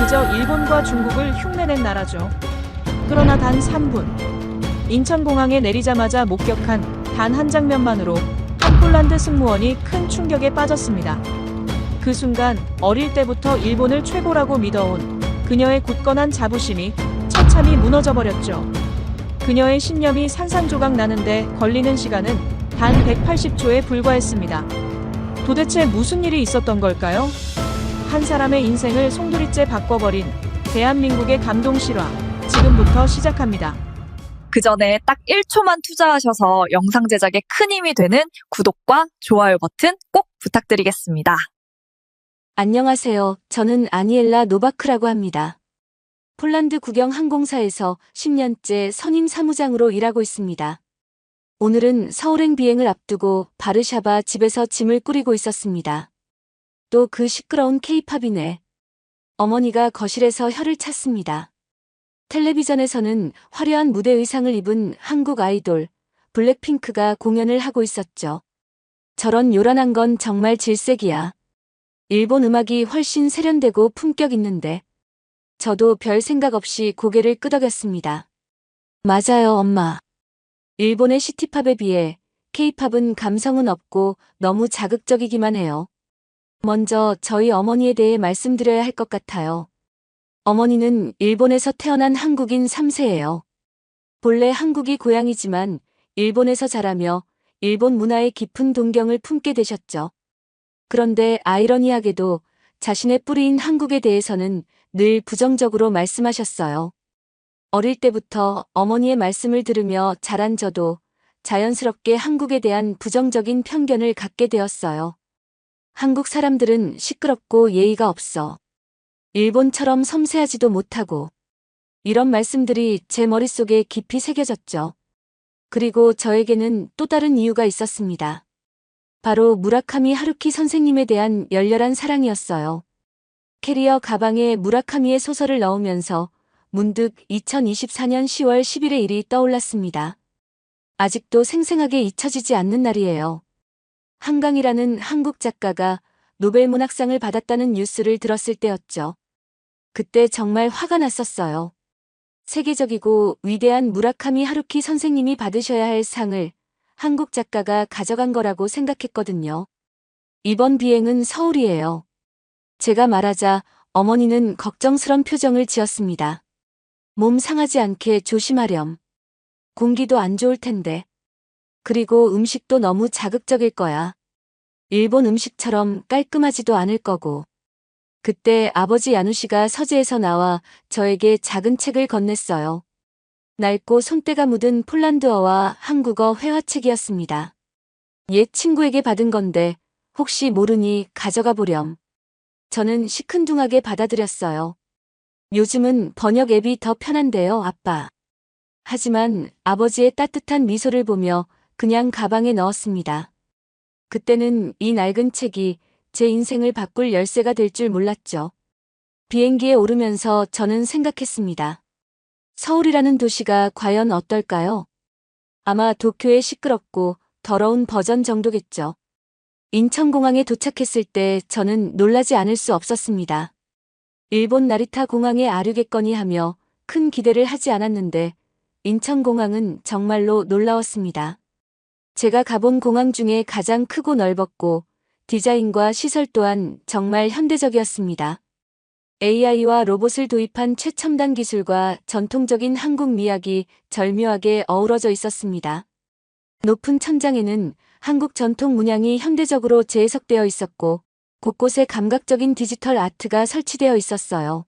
그저 일본과 중국을 흉내낸 나라죠. 그러나 단 3분. 인천공항에 내리자마자 목격한 단 한 장면만으로 한 폴란드 승무원이 큰 충격에 빠졌습니다. 그 순간 어릴 때부터 일본을 최고라고 믿어온 그녀의 굳건한 자부심이 처참히 무너져 버렸죠. 그녀의 신념이 산산조각 나는데 걸리는 시간은 단 180초에 불과했습니다. 도대체 무슨 일이 있었던 걸까요? 한 사람의 인생을 송두리째 바꿔버린 대한민국의 감동 실화, 지금부터 시작합니다. 그 전에 딱 1초만 투자하셔서 영상 제작에 큰 힘이 되는 구독과 좋아요 버튼 꼭 부탁드리겠습니다. 안녕하세요. 저는 아니엘라 노바크라고 합니다. 폴란드 국영 항공사에서 10년째 선임 사무장으로 일하고 있습니다. 오늘은 서울행 비행을 앞두고 바르샤바 집에서 짐을 꾸리고 있었습니다. 또 그 시끄러운 케이팝이네. 어머니가 거실에서 혀를 찼습니다. 텔레비전에서는 화려한 무대 의상을 입은 한국 아이돌, 블랙핑크가 공연을 하고 있었죠. 저런 요란한 건 정말 질색이야. 일본 음악이 훨씬 세련되고 품격 있는데. 저도 별 생각 없이 고개를 끄덕였습니다. 맞아요, 엄마. 일본의 시티팝에 비해 케이팝은 감성은 없고 너무 자극적이기만 해요. 먼저 저희 어머니에 대해 말씀드려야 할 것 같아요. 어머니는 일본에서 태어난 한국인 3세예요. 본래 한국이 고향이지만 일본에서 자라며 일본 문화에 깊은 동경을 품게 되셨죠. 그런데 아이러니하게도 자신의 뿌리인 한국에 대해서는 늘 부정적으로 말씀하셨어요. 어릴 때부터 어머니의 말씀을 들으며 자란 저도 자연스럽게 한국에 대한 부정적인 편견을 갖게 되었어요. 한국 사람들은 시끄럽고 예의가 없어. 일본처럼 섬세하지도 못하고. 이런 말씀들이 제 머릿속에 깊이 새겨졌죠. 그리고 저에게는 또 다른 이유가 있었습니다. 바로 무라카미 하루키 선생님에 대한 열렬한 사랑이었어요. 캐리어 가방에 무라카미의 소설을 넣으면서 문득 2024년 10월 10일의 일이 떠올랐습니다. 아직도 생생하게 잊혀지지 않는 날이에요. 한강이라는 한국 작가가 노벨문학상을 받았다는 뉴스를 들었을 때였죠. 그때 정말 화가 났었어요. 세계적이고 위대한 무라카미 하루키 선생님이 받으셔야 할 상을 한국 작가가 가져간 거라고 생각했거든요. 이번 비행은 서울이에요. 제가 말하자 어머니는 걱정스런 표정을 지었습니다. 몸 상하지 않게 조심하렴. 공기도 안 좋을 텐데. 그리고 음식도 너무 자극적일 거야. 일본 음식처럼 깔끔하지도 않을 거고. 그때 아버지 야누시가 서재에서 나와 저에게 작은 책을 건넸어요. 낡고 손때가 묻은 폴란드어와 한국어 회화책이었습니다. 옛 친구에게 받은 건데 혹시 모르니 가져가 보렴. 저는 시큰둥하게 받아들였어요. 요즘은 번역 앱이 더 편한데요, 아빠. 하지만 아버지의 따뜻한 미소를 보며 그냥 가방에 넣었습니다. 그때는 이 낡은 책이 제 인생을 바꿀 열쇠가 될 줄 몰랐죠. 비행기에 오르면서 저는 생각했습니다. 서울이라는 도시가 과연 어떨까요? 아마 도쿄의 시끄럽고 더러운 버전 정도겠죠. 인천공항에 도착했을 때 저는 놀라지 않을 수 없었습니다. 일본 나리타 공항에 아류겠거니 하며 큰 기대를 하지 않았는데 인천공항은 정말로 놀라웠습니다. 제가 가본 공항 중에 가장 크고 넓었고 디자인과 시설 또한 정말 현대적이었습니다. AI와 로봇을 도입한 최첨단 기술과 전통적인 한국 미학이 절묘하게 어우러져 있었습니다. 높은 천장에는 한국 전통 문양이 현대적으로 재해석되어 있었고 곳곳에 감각적인 디지털 아트가 설치되어 있었어요.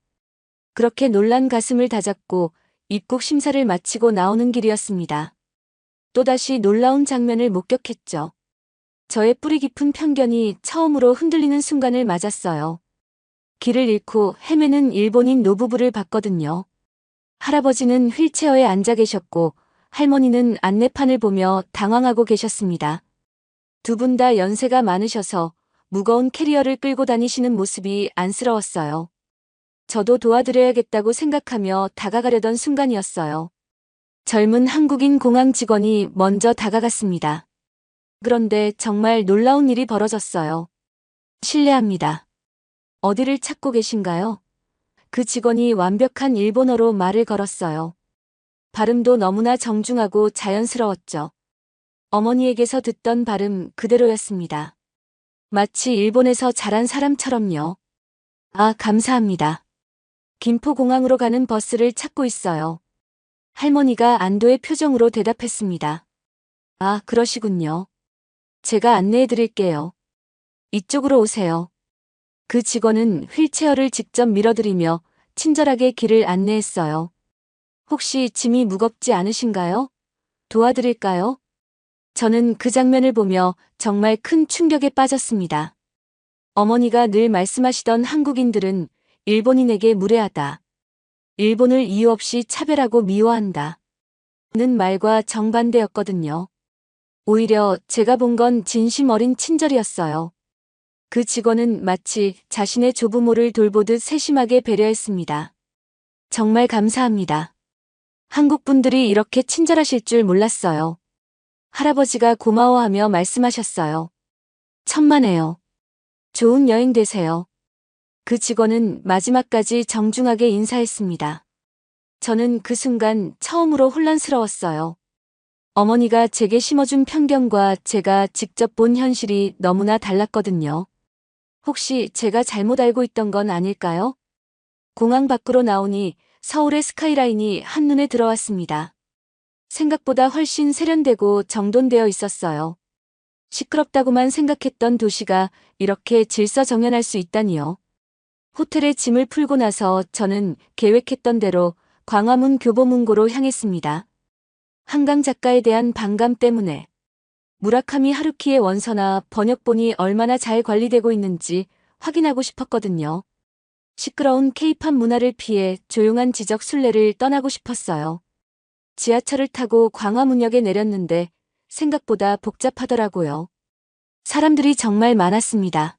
그렇게 놀란 가슴을 다잡고 입국 심사를 마치고 나오는 길이었습니다. 또다시 놀라운 장면을 목격했죠. 저의 뿌리 깊은 편견이 처음으로 흔들리는 순간을 맞았어요. 길을 잃고 헤매는 일본인 노부부를 봤거든요. 할아버지는 휠체어에 앉아 계셨고 할머니는 안내판을 보며 당황하고 계셨습니다. 두 분 다 연세가 많으셔서 무거운 캐리어를 끌고 다니시는 모습이 안쓰러웠어요. 저도 도와드려야겠다고 생각하며 다가가려던 순간이었어요. 젊은 한국인 공항 직원이 먼저 다가갔습니다. 그런데 정말 놀라운 일이 벌어졌어요. 실례합니다. 어디를 찾고 계신가요? 그 직원이 완벽한 일본어로 말을 걸었어요. 발음도 너무나 정중하고 자연스러웠죠. 어머니에게서 듣던 발음 그대로였습니다. 마치 일본에서 자란 사람처럼요. 아, 감사합니다. 김포공항으로 가는 버스를 찾고 있어요. 할머니가 안도의 표정으로 대답했습니다. 아, 그러시군요. 제가 안내해 드릴게요. 이쪽으로 오세요. 그 직원은 휠체어를 직접 밀어드리며 친절하게 길을 안내했어요. 혹시 짐이 무겁지 않으신가요? 도와드릴까요? 저는 그 장면을 보며 정말 큰 충격에 빠졌습니다. 어머니가 늘 말씀하시던 한국인들은 일본인에게 무례하다. 일본을 이유 없이 차별하고 미워한다. 는 말과 정반대였거든요. 오히려 제가 본 건 진심 어린 친절이었어요. 그 직원은 마치 자신의 조부모를 돌보듯 세심하게 배려했습니다. 정말 감사합니다. 한국 분들이 이렇게 친절하실 줄 몰랐어요. 할아버지가 고마워하며 말씀하셨어요. 천만에요. 좋은 여행 되세요. 그 직원은 마지막까지 정중하게 인사했습니다. 저는 그 순간 처음으로 혼란스러웠어요. 어머니가 제게 심어준 편견과 제가 직접 본 현실이 너무나 달랐거든요. 혹시 제가 잘못 알고 있던 건 아닐까요? 공항 밖으로 나오니 서울의 스카이라인이 한눈에 들어왔습니다. 생각보다 훨씬 세련되고 정돈되어 있었어요. 시끄럽다고만 생각했던 도시가 이렇게 질서정연할 수 있다니요. 호텔에 짐을 풀고 나서 저는 계획했던 대로 광화문 교보문고로 향했습니다. 한강 작가에 대한 반감 때문에 무라카미 하루키의 원서나 번역본이 얼마나 잘 관리되고 있는지 확인하고 싶었거든요. 시끄러운 케이팝 문화를 피해 조용한 지적 순례를 떠나고 싶었어요. 지하철을 타고 광화문역에 내렸는데 생각보다 복잡하더라고요. 사람들이 정말 많았습니다.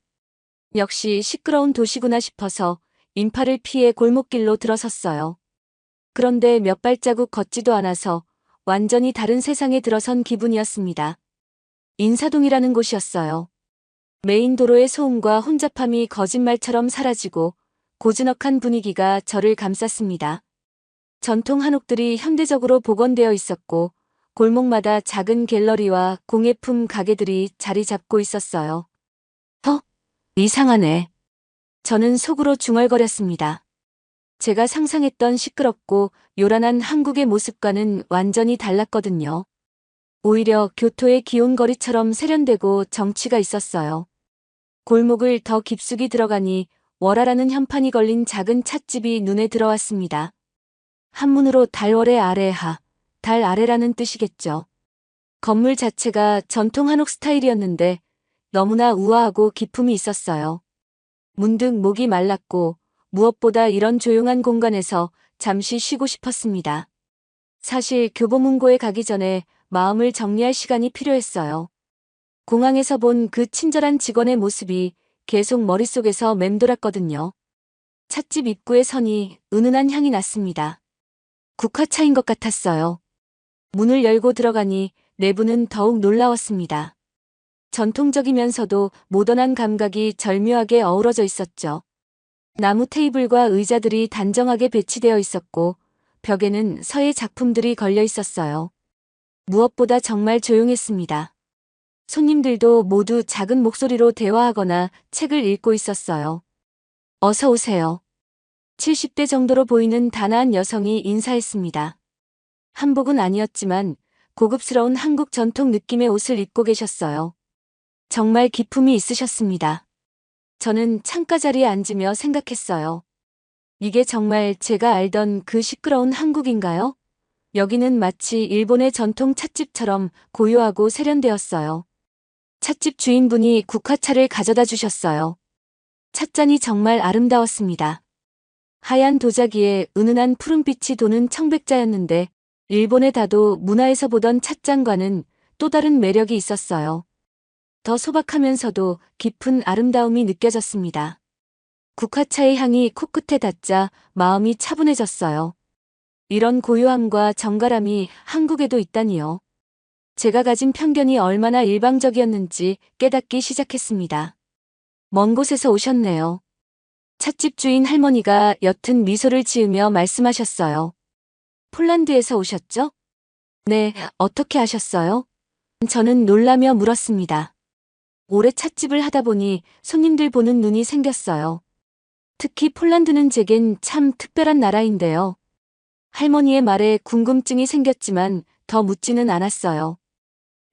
역시 시끄러운 도시구나 싶어서 인파를 피해 골목길로 들어섰어요. 그런데 몇 발자국 걷지도 않아서 완전히 다른 세상에 들어선 기분이었습니다. 인사동이라는 곳이었어요. 메인 도로의 소음과 혼잡함이 거짓말처럼 사라지고 고즈넉한 분위기가 저를 감쌌습니다. 전통 한옥들이 현대적으로 복원되어 있었고 골목마다 작은 갤러리와 공예품 가게들이 자리 잡고 있었어요. 이상하네. 저는 속으로 중얼거렸습니다. 제가 상상했던 시끄럽고 요란한 한국의 모습과는 완전히 달랐거든요. 오히려 교토의 기온거리처럼 세련되고 정취가 있었어요. 골목을 더 깊숙이 들어가니 월화라는 현판이 걸린 작은 찻집이 눈에 들어왔습니다. 한문으로 달월의 아래하, 달 아래라는 뜻이겠죠. 건물 자체가 전통 한옥 스타일이었는데 너무나 우아하고 기품이 있었어요. 문득 목이 말랐고 무엇보다 이런 조용한 공간에서 잠시 쉬고 싶었습니다. 사실 교보문고에 가기 전에 마음을 정리할 시간이 필요했어요. 공항에서 본 그 친절한 직원의 모습이 계속 머릿속에서 맴돌았거든요. 찻집 입구에 서니 은은한 향이 났습니다. 국화차인 것 같았어요. 문을 열고 들어가니 내부는 더욱 놀라웠습니다. 전통적이면서도 모던한 감각이 절묘하게 어우러져 있었죠. 나무 테이블과 의자들이 단정하게 배치되어 있었고 벽에는 서예 작품들이 걸려 있었어요. 무엇보다 정말 조용했습니다. 손님들도 모두 작은 목소리로 대화하거나 책을 읽고 있었어요. 어서 오세요. 70대 정도로 보이는 단아한 여성이 인사했습니다. 한복은 아니었지만 고급스러운 한국 전통 느낌의 옷을 입고 계셨어요. 정말 기품이 있으셨습니다. 저는 창가 자리에 앉으며 생각했어요. 이게 정말 제가 알던 그 시끄러운 한국인가요? 여기는 마치 일본의 전통 찻집처럼 고요하고 세련되었어요. 찻집 주인분이 국화차를 가져다 주셨어요. 찻잔이 정말 아름다웠습니다. 하얀 도자기에 은은한 푸른빛이 도는 청백자였는데 일본의 다도 문화에서 보던 찻잔과는 또 다른 매력이 있었어요. 더 소박하면서도 깊은 아름다움이 느껴졌습니다. 국화차의 향이 코끝에 닿자 마음이 차분해졌어요. 이런 고요함과 정갈함이 한국에도 있다니요. 제가 가진 편견이 얼마나 일방적이었는지 깨닫기 시작했습니다. 먼 곳에서 오셨네요. 찻집 주인 할머니가 옅은 미소를 지으며 말씀하셨어요. 폴란드에서 오셨죠? 네, 어떻게 아셨어요? 저는 놀라며 물었습니다. 오래 찻집을 하다 보니 손님들 보는 눈이 생겼어요. 특히 폴란드는 제겐 참 특별한 나라인데요. 할머니의 말에 궁금증이 생겼지만 더 묻지는 않았어요.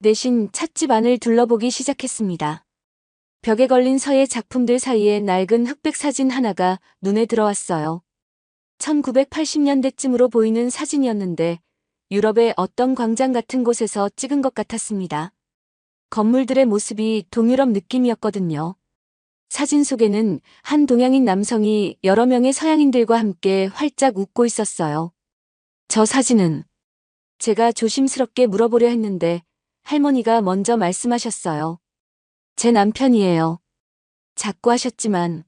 대신 찻집 안을 둘러보기 시작했습니다. 벽에 걸린 서예 작품들 사이에 낡은 흑백 사진 하나가 눈에 들어왔어요. 1980년대쯤으로 보이는 사진이었는데 유럽의 어떤 광장 같은 곳에서 찍은 것 같았습니다. 건물들의 모습이 동유럽 느낌이었거든요. 사진 속에는 한 동양인 남성이 여러 명의 서양인들과 함께 활짝 웃고 있었어요. 저 사진은? 제가 조심스럽게 물어보려 했는데 할머니가 먼저 말씀하셨어요. 제 남편이에요. 자꾸 하셨지만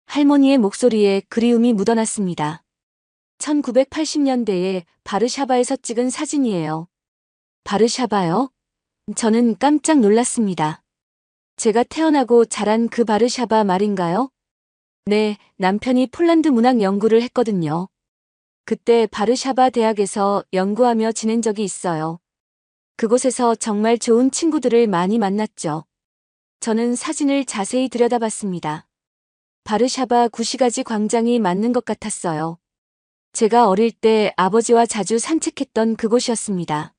할머니의 목소리에 그리움이 묻어났습니다. 1980년대에 바르샤바에서 찍은 사진이에요. 바르샤바요? 저는 깜짝 놀랐습니다. 제가 태어나고 자란 그 바르샤바 말인가요? 네, 남편이 폴란드 문학 연구를 했거든요. 그때 바르샤바 대학에서 연구하며 지낸 적이 있어요. 그곳에서 정말 좋은 친구들을 많이 만났죠. 저는 사진을 자세히 들여다봤습니다. 바르샤바 구시가지 광장이 맞는 것 같았어요. 제가 어릴 때 아버지와 자주 산책했던 그곳이었습니다.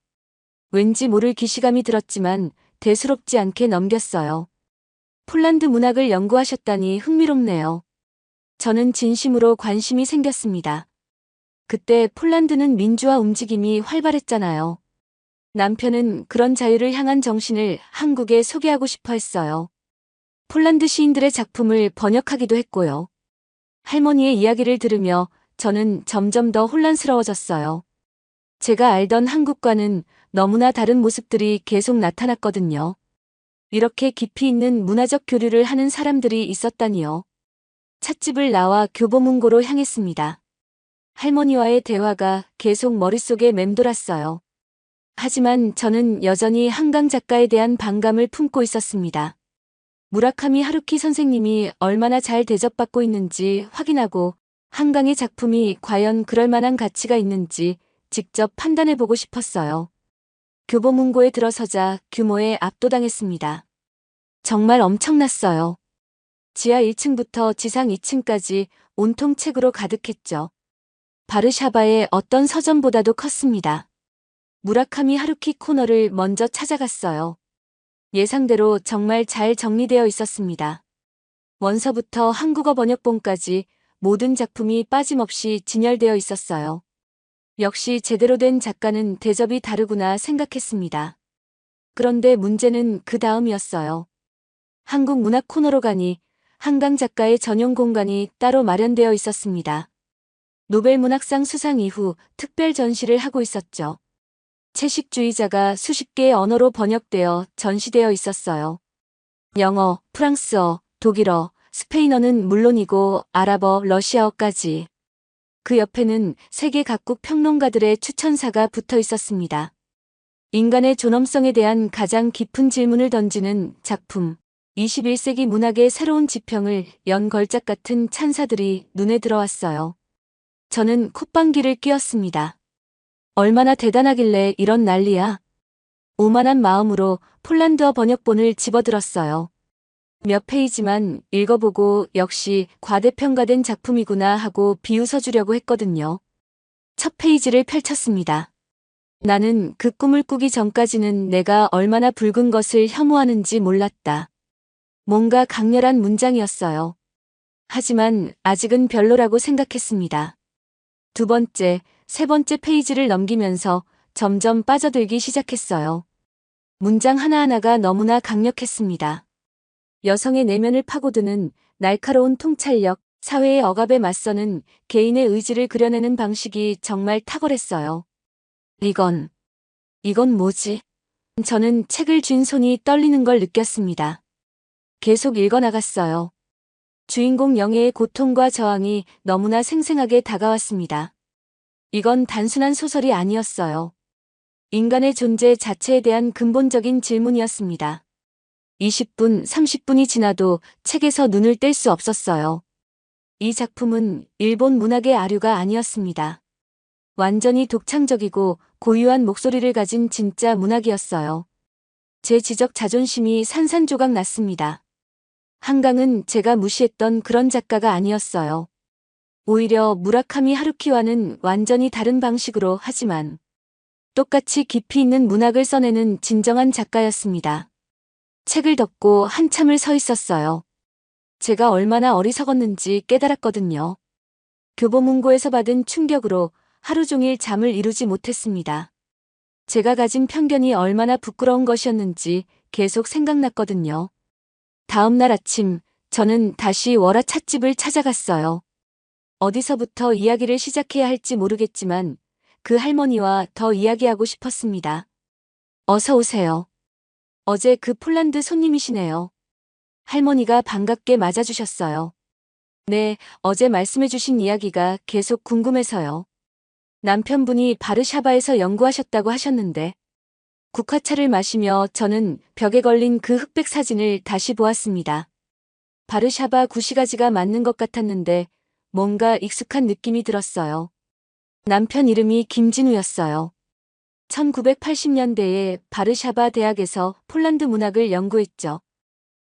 왠지 모를 기시감이 들었지만 대수롭지 않게 넘겼어요. 폴란드 문학을 연구하셨다니 흥미롭네요. 저는 진심으로 관심이 생겼습니다. 그때 폴란드는 민주화 움직임이 활발했잖아요. 남편은 그런 자유를 향한 정신을 한국에 소개하고 싶어 했어요. 폴란드 시인들의 작품을 번역하기도 했고요. 할머니의 이야기를 들으며 저는 점점 더 혼란스러워졌어요. 제가 알던 한국과는 너무나 다른 모습들이 계속 나타났거든요. 이렇게 깊이 있는 문화적 교류를 하는 사람들이 있었다니요. 찻집을 나와 교보문고로 향했습니다. 할머니와의 대화가 계속 머릿속에 맴돌았어요. 하지만 저는 여전히 한강 작가에 대한 반감을 품고 있었습니다. 무라카미 하루키 선생님이 얼마나 잘 대접받고 있는지 확인하고 한강의 작품이 과연 그럴 만한 가치가 있는지 직접 판단해보고 싶었어요. 교보문고에 들어서자 규모에 압도당했습니다. 정말 엄청났어요. 지하 1층부터 지상 2층까지 온통 책으로 가득했죠. 바르샤바의 어떤 서점보다도 컸습니다. 무라카미 하루키 코너를 먼저 찾아갔어요. 예상대로 정말 잘 정리되어 있었습니다. 원서부터 한국어 번역본까지 모든 작품이 빠짐없이 진열되어 있었어요. 역시 제대로 된 작가는 대접이 다르구나 생각했습니다. 그런데 문제는 그 다음이었어요. 한국 문학 코너로 가니 한강 작가의 전용 공간이 따로 마련되어 있었습니다. 노벨 문학상 수상 이후 특별 전시를 하고 있었죠. 채식주의자가 수십 개의 언어로 번역되어 전시되어 있었어요. 영어, 프랑스어, 독일어, 스페인어는 물론이고 아랍어, 러시아어까지. 그 옆에는 세계 각국 평론가들의 추천사가 붙어 있었습니다. 인간의 존엄성에 대한 가장 깊은 질문을 던지는 작품, 21세기 문학의 새로운 지평을 연 걸작 같은 찬사들이 눈에 들어왔어요. 저는 콧방귀를 뀌었습니다. 얼마나 대단하길래 이런 난리야. 오만한 마음으로 폴란드어 번역본을 집어들었어요. 몇 페이지만 읽어보고 역시 과대평가된 작품이구나 하고 비웃어주려고 했거든요. 첫 페이지를 펼쳤습니다. 나는 그 꿈을 꾸기 전까지는 내가 얼마나 붉은 것을 혐오하는지 몰랐다. 뭔가 강렬한 문장이었어요. 하지만 아직은 별로라고 생각했습니다. 두 번째, 세 번째 페이지를 넘기면서 점점 빠져들기 시작했어요. 문장 하나하나가 너무나 강력했습니다. 여성의 내면을 파고드는 날카로운 통찰력, 사회의 억압에 맞서는 개인의 의지를 그려내는 방식이 정말 탁월했어요. 이건 뭐지? 저는 책을 쥔 손이 떨리는 걸 느꼈습니다. 계속 읽어나갔어요. 주인공 영애의 고통과 저항이 너무나 생생하게 다가왔습니다. 이건 단순한 소설이 아니었어요. 인간의 존재 자체에 대한 근본적인 질문이었습니다. 20분, 30분이 지나도 책에서 눈을 뗄 수 없었어요. 이 작품은 일본 문학의 아류가 아니었습니다. 완전히 독창적이고 고유한 목소리를 가진 진짜 문학이었어요. 제 지적 자존심이 산산조각 났습니다. 한강은 제가 무시했던 그런 작가가 아니었어요. 오히려 무라카미 하루키와는 완전히 다른 방식으로 하지만 똑같이 깊이 있는 문학을 써내는 진정한 작가였습니다. 책을 덮고 한참을 서 있었어요. 제가 얼마나 어리석었는지 깨달았거든요. 교보문고에서 받은 충격으로 하루 종일 잠을 이루지 못했습니다. 제가 가진 편견이 얼마나 부끄러운 것이었는지 계속 생각났거든요. 다음 날 아침, 저는 다시 월화 찻집을 찾아갔어요. 어디서부터 이야기를 시작해야 할지 모르겠지만 그 할머니와 더 이야기하고 싶었습니다. 어서 오세요. 어제 그 폴란드 손님이시네요. 할머니가 반갑게 맞아주셨어요. 네, 어제 말씀해주신 이야기가 계속 궁금해서요. 남편분이 바르샤바에서 연구하셨다고 하셨는데 국화차를 마시며 저는 벽에 걸린 그 흑백 사진을 다시 보았습니다. 바르샤바 구시가지가 맞는 것 같았는데 뭔가 익숙한 느낌이 들었어요. 남편 이름이 김진우였어요. 1980년대에 바르샤바 대학에서 폴란드 문학을 연구했죠.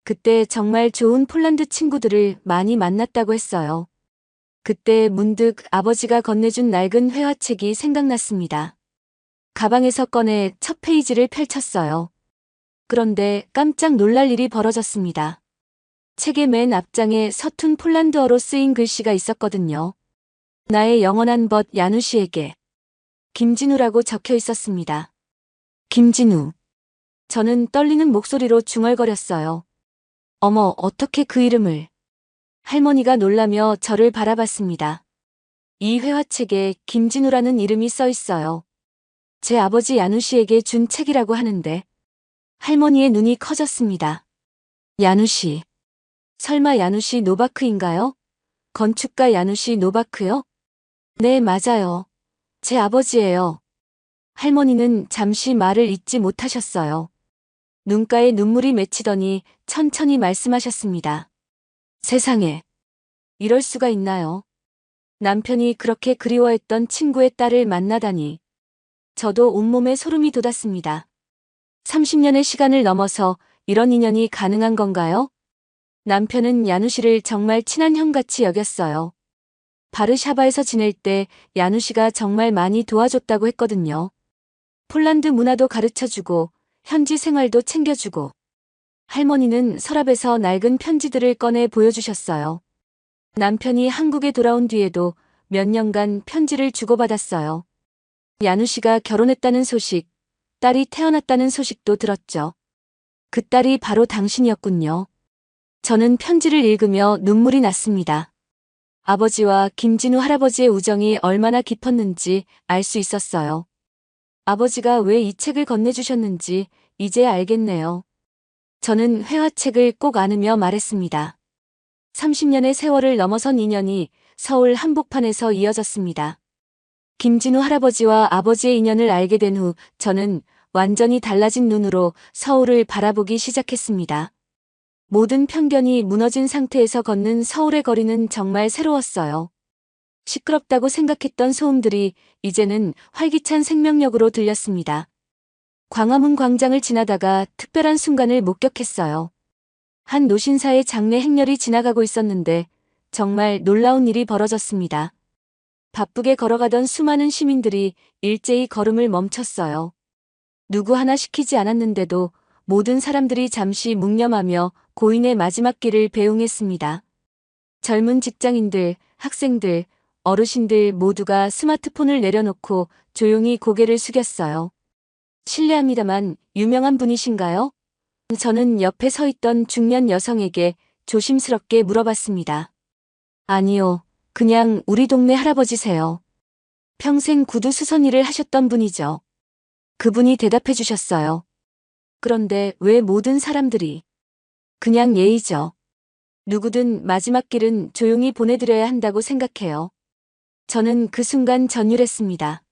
그때 정말 좋은 폴란드 친구들을 많이 만났다고 했어요. 그때 문득 아버지가 건네준 낡은 회화책이 생각났습니다. 가방에서 꺼내 첫 페이지를 펼쳤어요. 그런데 깜짝 놀랄 일이 벌어졌습니다. 책의 맨 앞장에 서툰 폴란드어로 쓰인 글씨가 있었거든요. 나의 영원한 벗 야누시에게. 김진우라고 적혀 있었습니다. 김진우. 저는 떨리는 목소리로 중얼거렸어요. 어머, 어떻게 그 이름을. 할머니가 놀라며 저를 바라봤습니다. 이 회화책에 김진우라는 이름이 써 있어요. 제 아버지 야누시에게 준 책이라고 하는데. 할머니의 눈이 커졌습니다. 야누시. 설마 야누시 노바크인가요? 건축가 야누시 노바크요? 네, 맞아요. 제 아버지예요. 할머니는 잠시 말을 잇지 못하셨어요. 눈가에 눈물이 맺히더니 천천히 말씀하셨습니다. 세상에. 이럴 수가 있나요? 남편이 그렇게 그리워했던 친구의 딸을 만나다니. 저도 온몸에 소름이 돋았습니다. 30년의 시간을 넘어서 이런 인연이 가능한 건가요? 남편은 야누시를 정말 친한 형같이 여겼어요. 바르샤바에서 지낼 때 야누시가 정말 많이 도와줬다고 했거든요. 폴란드 문화도 가르쳐주고 현지 생활도 챙겨주고. 할머니는 서랍에서 낡은 편지들을 꺼내 보여주셨어요. 남편이 한국에 돌아온 뒤에도 몇 년간 편지를 주고받았어요. 야누시가 결혼했다는 소식, 딸이 태어났다는 소식도 들었죠. 그 딸이 바로 당신이었군요. 저는 편지를 읽으며 눈물이 났습니다. 아버지와 김진우 할아버지의 우정이 얼마나 깊었는지 알 수 있었어요. 아버지가 왜 이 책을 건네주셨는지 이제 알겠네요. 저는 회화책을 꼭 안으며 말했습니다. 30년의 세월을 넘어선 인연이 서울 한복판에서 이어졌습니다. 김진우 할아버지와 아버지의 인연을 알게 된 후 저는 완전히 달라진 눈으로 서울을 바라보기 시작했습니다. 모든 편견이 무너진 상태에서 걷는 서울의 거리는 정말 새로웠어요. 시끄럽다고 생각했던 소음들이 이제는 활기찬 생명력으로 들렸습니다. 광화문 광장을 지나다가 특별한 순간을 목격했어요. 한 노신사의 장례 행렬이 지나가고 있었는데 정말 놀라운 일이 벌어졌습니다. 바쁘게 걸어가던 수많은 시민들이 일제히 걸음을 멈췄어요. 누구 하나 시키지 않았는데도 모든 사람들이 잠시 묵념하며 고인의 마지막 길을 배웅했습니다. 젊은 직장인들, 학생들, 어르신들 모두가 스마트폰을 내려놓고 조용히 고개를 숙였어요. 실례합니다만 유명한 분이신가요? 저는 옆에 서 있던 중년 여성에게 조심스럽게 물어봤습니다. 아니요, 그냥 우리 동네 할아버지세요. 평생 구두 수선 일을 하셨던 분이죠. 그분이 대답해 주셨어요. 그런데 왜 모든 사람들이? 그냥 예의죠. 누구든 마지막 길은 조용히 보내드려야 한다고 생각해요. 저는 그 순간 전율했습니다.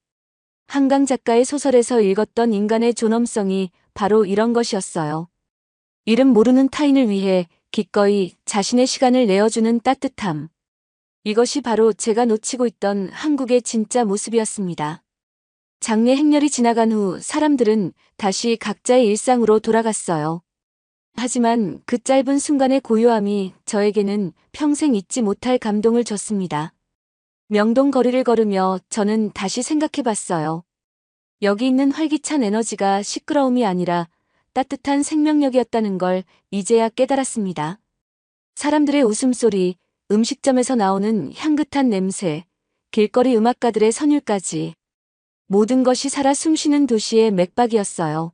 한강 작가의 소설에서 읽었던 인간의 존엄성이 바로 이런 것이었어요. 이름 모르는 타인을 위해 기꺼이 자신의 시간을 내어주는 따뜻함. 이것이 바로 제가 놓치고 있던 한국의 진짜 모습이었습니다. 장례 행렬이 지나간 후 사람들은 다시 각자의 일상으로 돌아갔어요. 하지만 그 짧은 순간의 고요함이 저에게는 평생 잊지 못할 감동을 줬습니다. 명동 거리를 걸으며 저는 다시 생각해 봤어요. 여기 있는 활기찬 에너지가 시끄러움이 아니라 따뜻한 생명력이었다는 걸 이제야 깨달았습니다. 사람들의 웃음소리, 음식점에서 나오는 향긋한 냄새, 길거리 음악가들의 선율까지 모든 것이 살아 숨쉬는 도시의 맥박이었어요.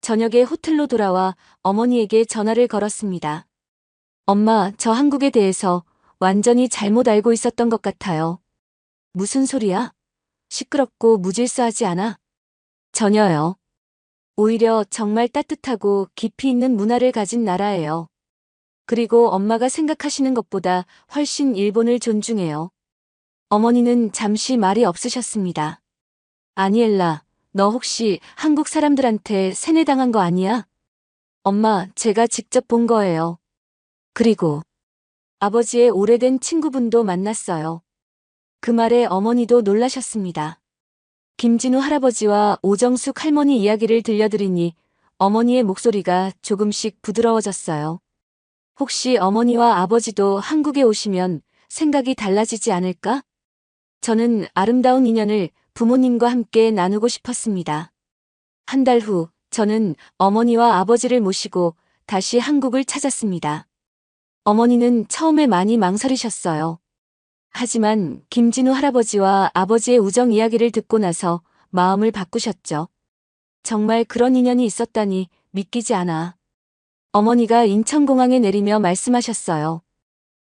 저녁에 호텔로 돌아와 어머니에게 전화를 걸었습니다. 엄마, 저 한국에 대해서 완전히 잘못 알고 있었던 것 같아요. 무슨 소리야? 시끄럽고 무질서하지 않아? 전혀요. 오히려 정말 따뜻하고 깊이 있는 문화를 가진 나라예요. 그리고 엄마가 생각하시는 것보다 훨씬 일본을 존중해요. 어머니는 잠시 말이 없으셨습니다. 아니엘라, 너 혹시 한국 사람들한테 세뇌당한 거 아니야? 엄마, 제가 직접 본 거예요. 그리고 아버지의 오래된 친구분도 만났어요. 그 말에 어머니도 놀라셨습니다. 김진우 할아버지와 오정숙 할머니 이야기를 들려드리니 어머니의 목소리가 조금씩 부드러워졌어요. 혹시 어머니와 아버지도 한국에 오시면 생각이 달라지지 않을까? 저는 아름다운 인연을 부모님과 함께 나누고 싶었습니다. 한 달 후, 저는 어머니와 아버지를 모시고 다시 한국을 찾았습니다. 어머니는 처음에 많이 망설이셨어요. 하지만 김진우 할아버지와 아버지의 우정 이야기를 듣고 나서 마음을 바꾸셨죠. 정말 그런 인연이 있었다니 믿기지 않아. 어머니가 인천공항에 내리며 말씀하셨어요.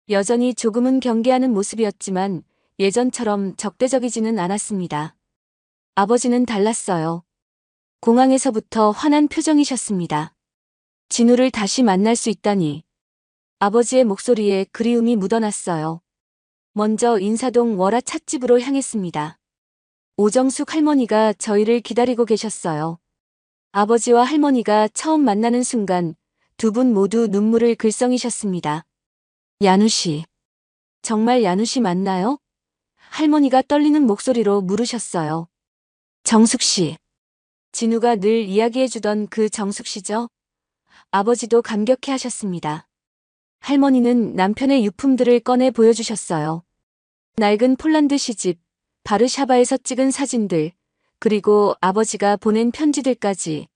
여전히 조금은 경계하는 모습이었지만 예전처럼 적대적이지는 않았습니다. 아버지는 달랐어요. 공항에서부터 환한 표정이셨습니다. 진우를 다시 만날 수 있다니. 아버지의 목소리에 그리움이 묻어났어요. 먼저 인사동 월화 찻집으로 향했습니다. 오정숙 할머니가 저희를 기다리고 계셨어요. 아버지와 할머니가 처음 만나는 순간 두 분 모두 눈물을 글썽이셨습니다. 야누 씨. 정말 야누 씨 맞나요? 할머니가 떨리는 목소리로 물으셨어요. 정숙 씨. 진우가 늘 이야기해주던 그 정숙 씨죠? 아버지도 감격해 하셨습니다. 할머니는 남편의 유품들을 꺼내 보여주셨어요. 낡은 폴란드 시집, 바르샤바에서 찍은 사진들, 그리고 아버지가 보낸 편지들까지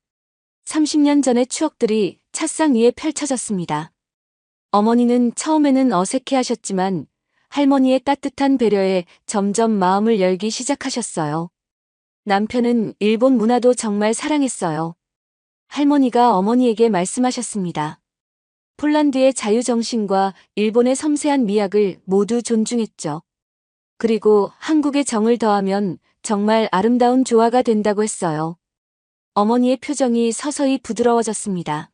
30년 전의 추억들이 찻상 위에 펼쳐졌습니다. 어머니는 처음에는 어색해 하셨지만 할머니의 따뜻한 배려에 점점 마음을 열기 시작하셨어요. 남편은 일본 문화도 정말 사랑했어요. 할머니가 어머니에게 말씀하셨습니다. 폴란드의 자유정신과 일본의 섬세한 미학을 모두 존중했죠. 그리고 한국의 정을 더하면 정말 아름다운 조화가 된다고 했어요. 어머니의 표정이 서서히 부드러워졌습니다.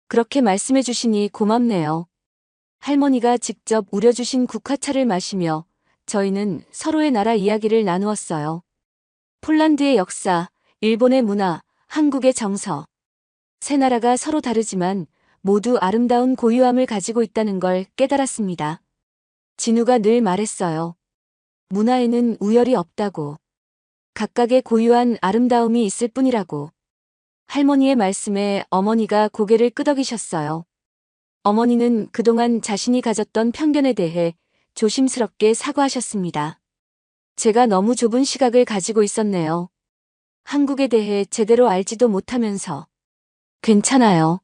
그렇게 말씀해 주시니 고맙네요. 할머니가 직접 우려주신 국화차를 마시며 저희는 서로의 나라 이야기를 나누었어요. 폴란드의 역사, 일본의 문화, 한국의 정서. 세 나라가 서로 다르지만 모두 아름다운 고유함을 가지고 있다는 걸 깨달았습니다. 진우가 늘 말했어요. 문화에는 우열이 없다고. 각각의 고유한 아름다움이 있을 뿐이라고. 할머니의 말씀에 어머니가 고개를 끄덕이셨어요. 어머니는 그동안 자신이 가졌던 편견에 대해 조심스럽게 사과하셨습니다. 제가 너무 좁은 시각을 가지고 있었네요. 한국에 대해 제대로 알지도 못하면서. 괜찮아요.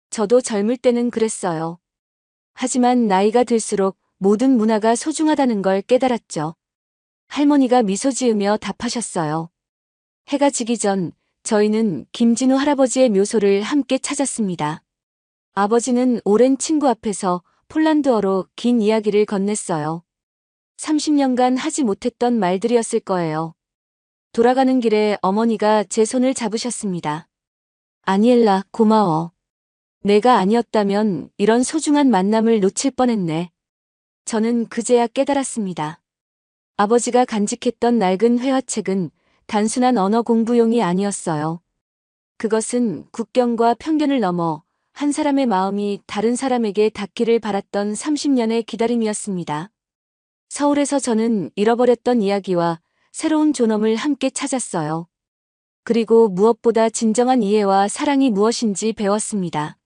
저도 젊을 때는 그랬어요. 하지만 나이가 들수록 모든 문화가 소중하다는 걸 깨달았죠. 할머니가 미소 지으며 답하셨어요. 해가 지기 전 저희는 김진우 할아버지의 묘소를 함께 찾았습니다. 아버지는 오랜 친구 앞에서 폴란드어로 긴 이야기를 건넸어요. 30년간 하지 못했던 말들이었을 거예요. 돌아가는 길에 어머니가 제 손을 잡으셨습니다. 아니엘라, 고마워. 내가 아니었다면 이런 소중한 만남을 놓칠 뻔했네. 저는 그제야 깨달았습니다. 아버지가 간직했던 낡은 회화책은 단순한 언어 공부용이 아니었어요. 그것은 국경과 편견을 넘어 한 사람의 마음이 다른 사람에게 닿기를 바랐던 30년의 기다림이었습니다. 서울에서 저는 잃어버렸던 이야기와 새로운 존엄을 함께 찾았어요. 그리고 무엇보다 진정한 이해와 사랑이 무엇인지 배웠습니다.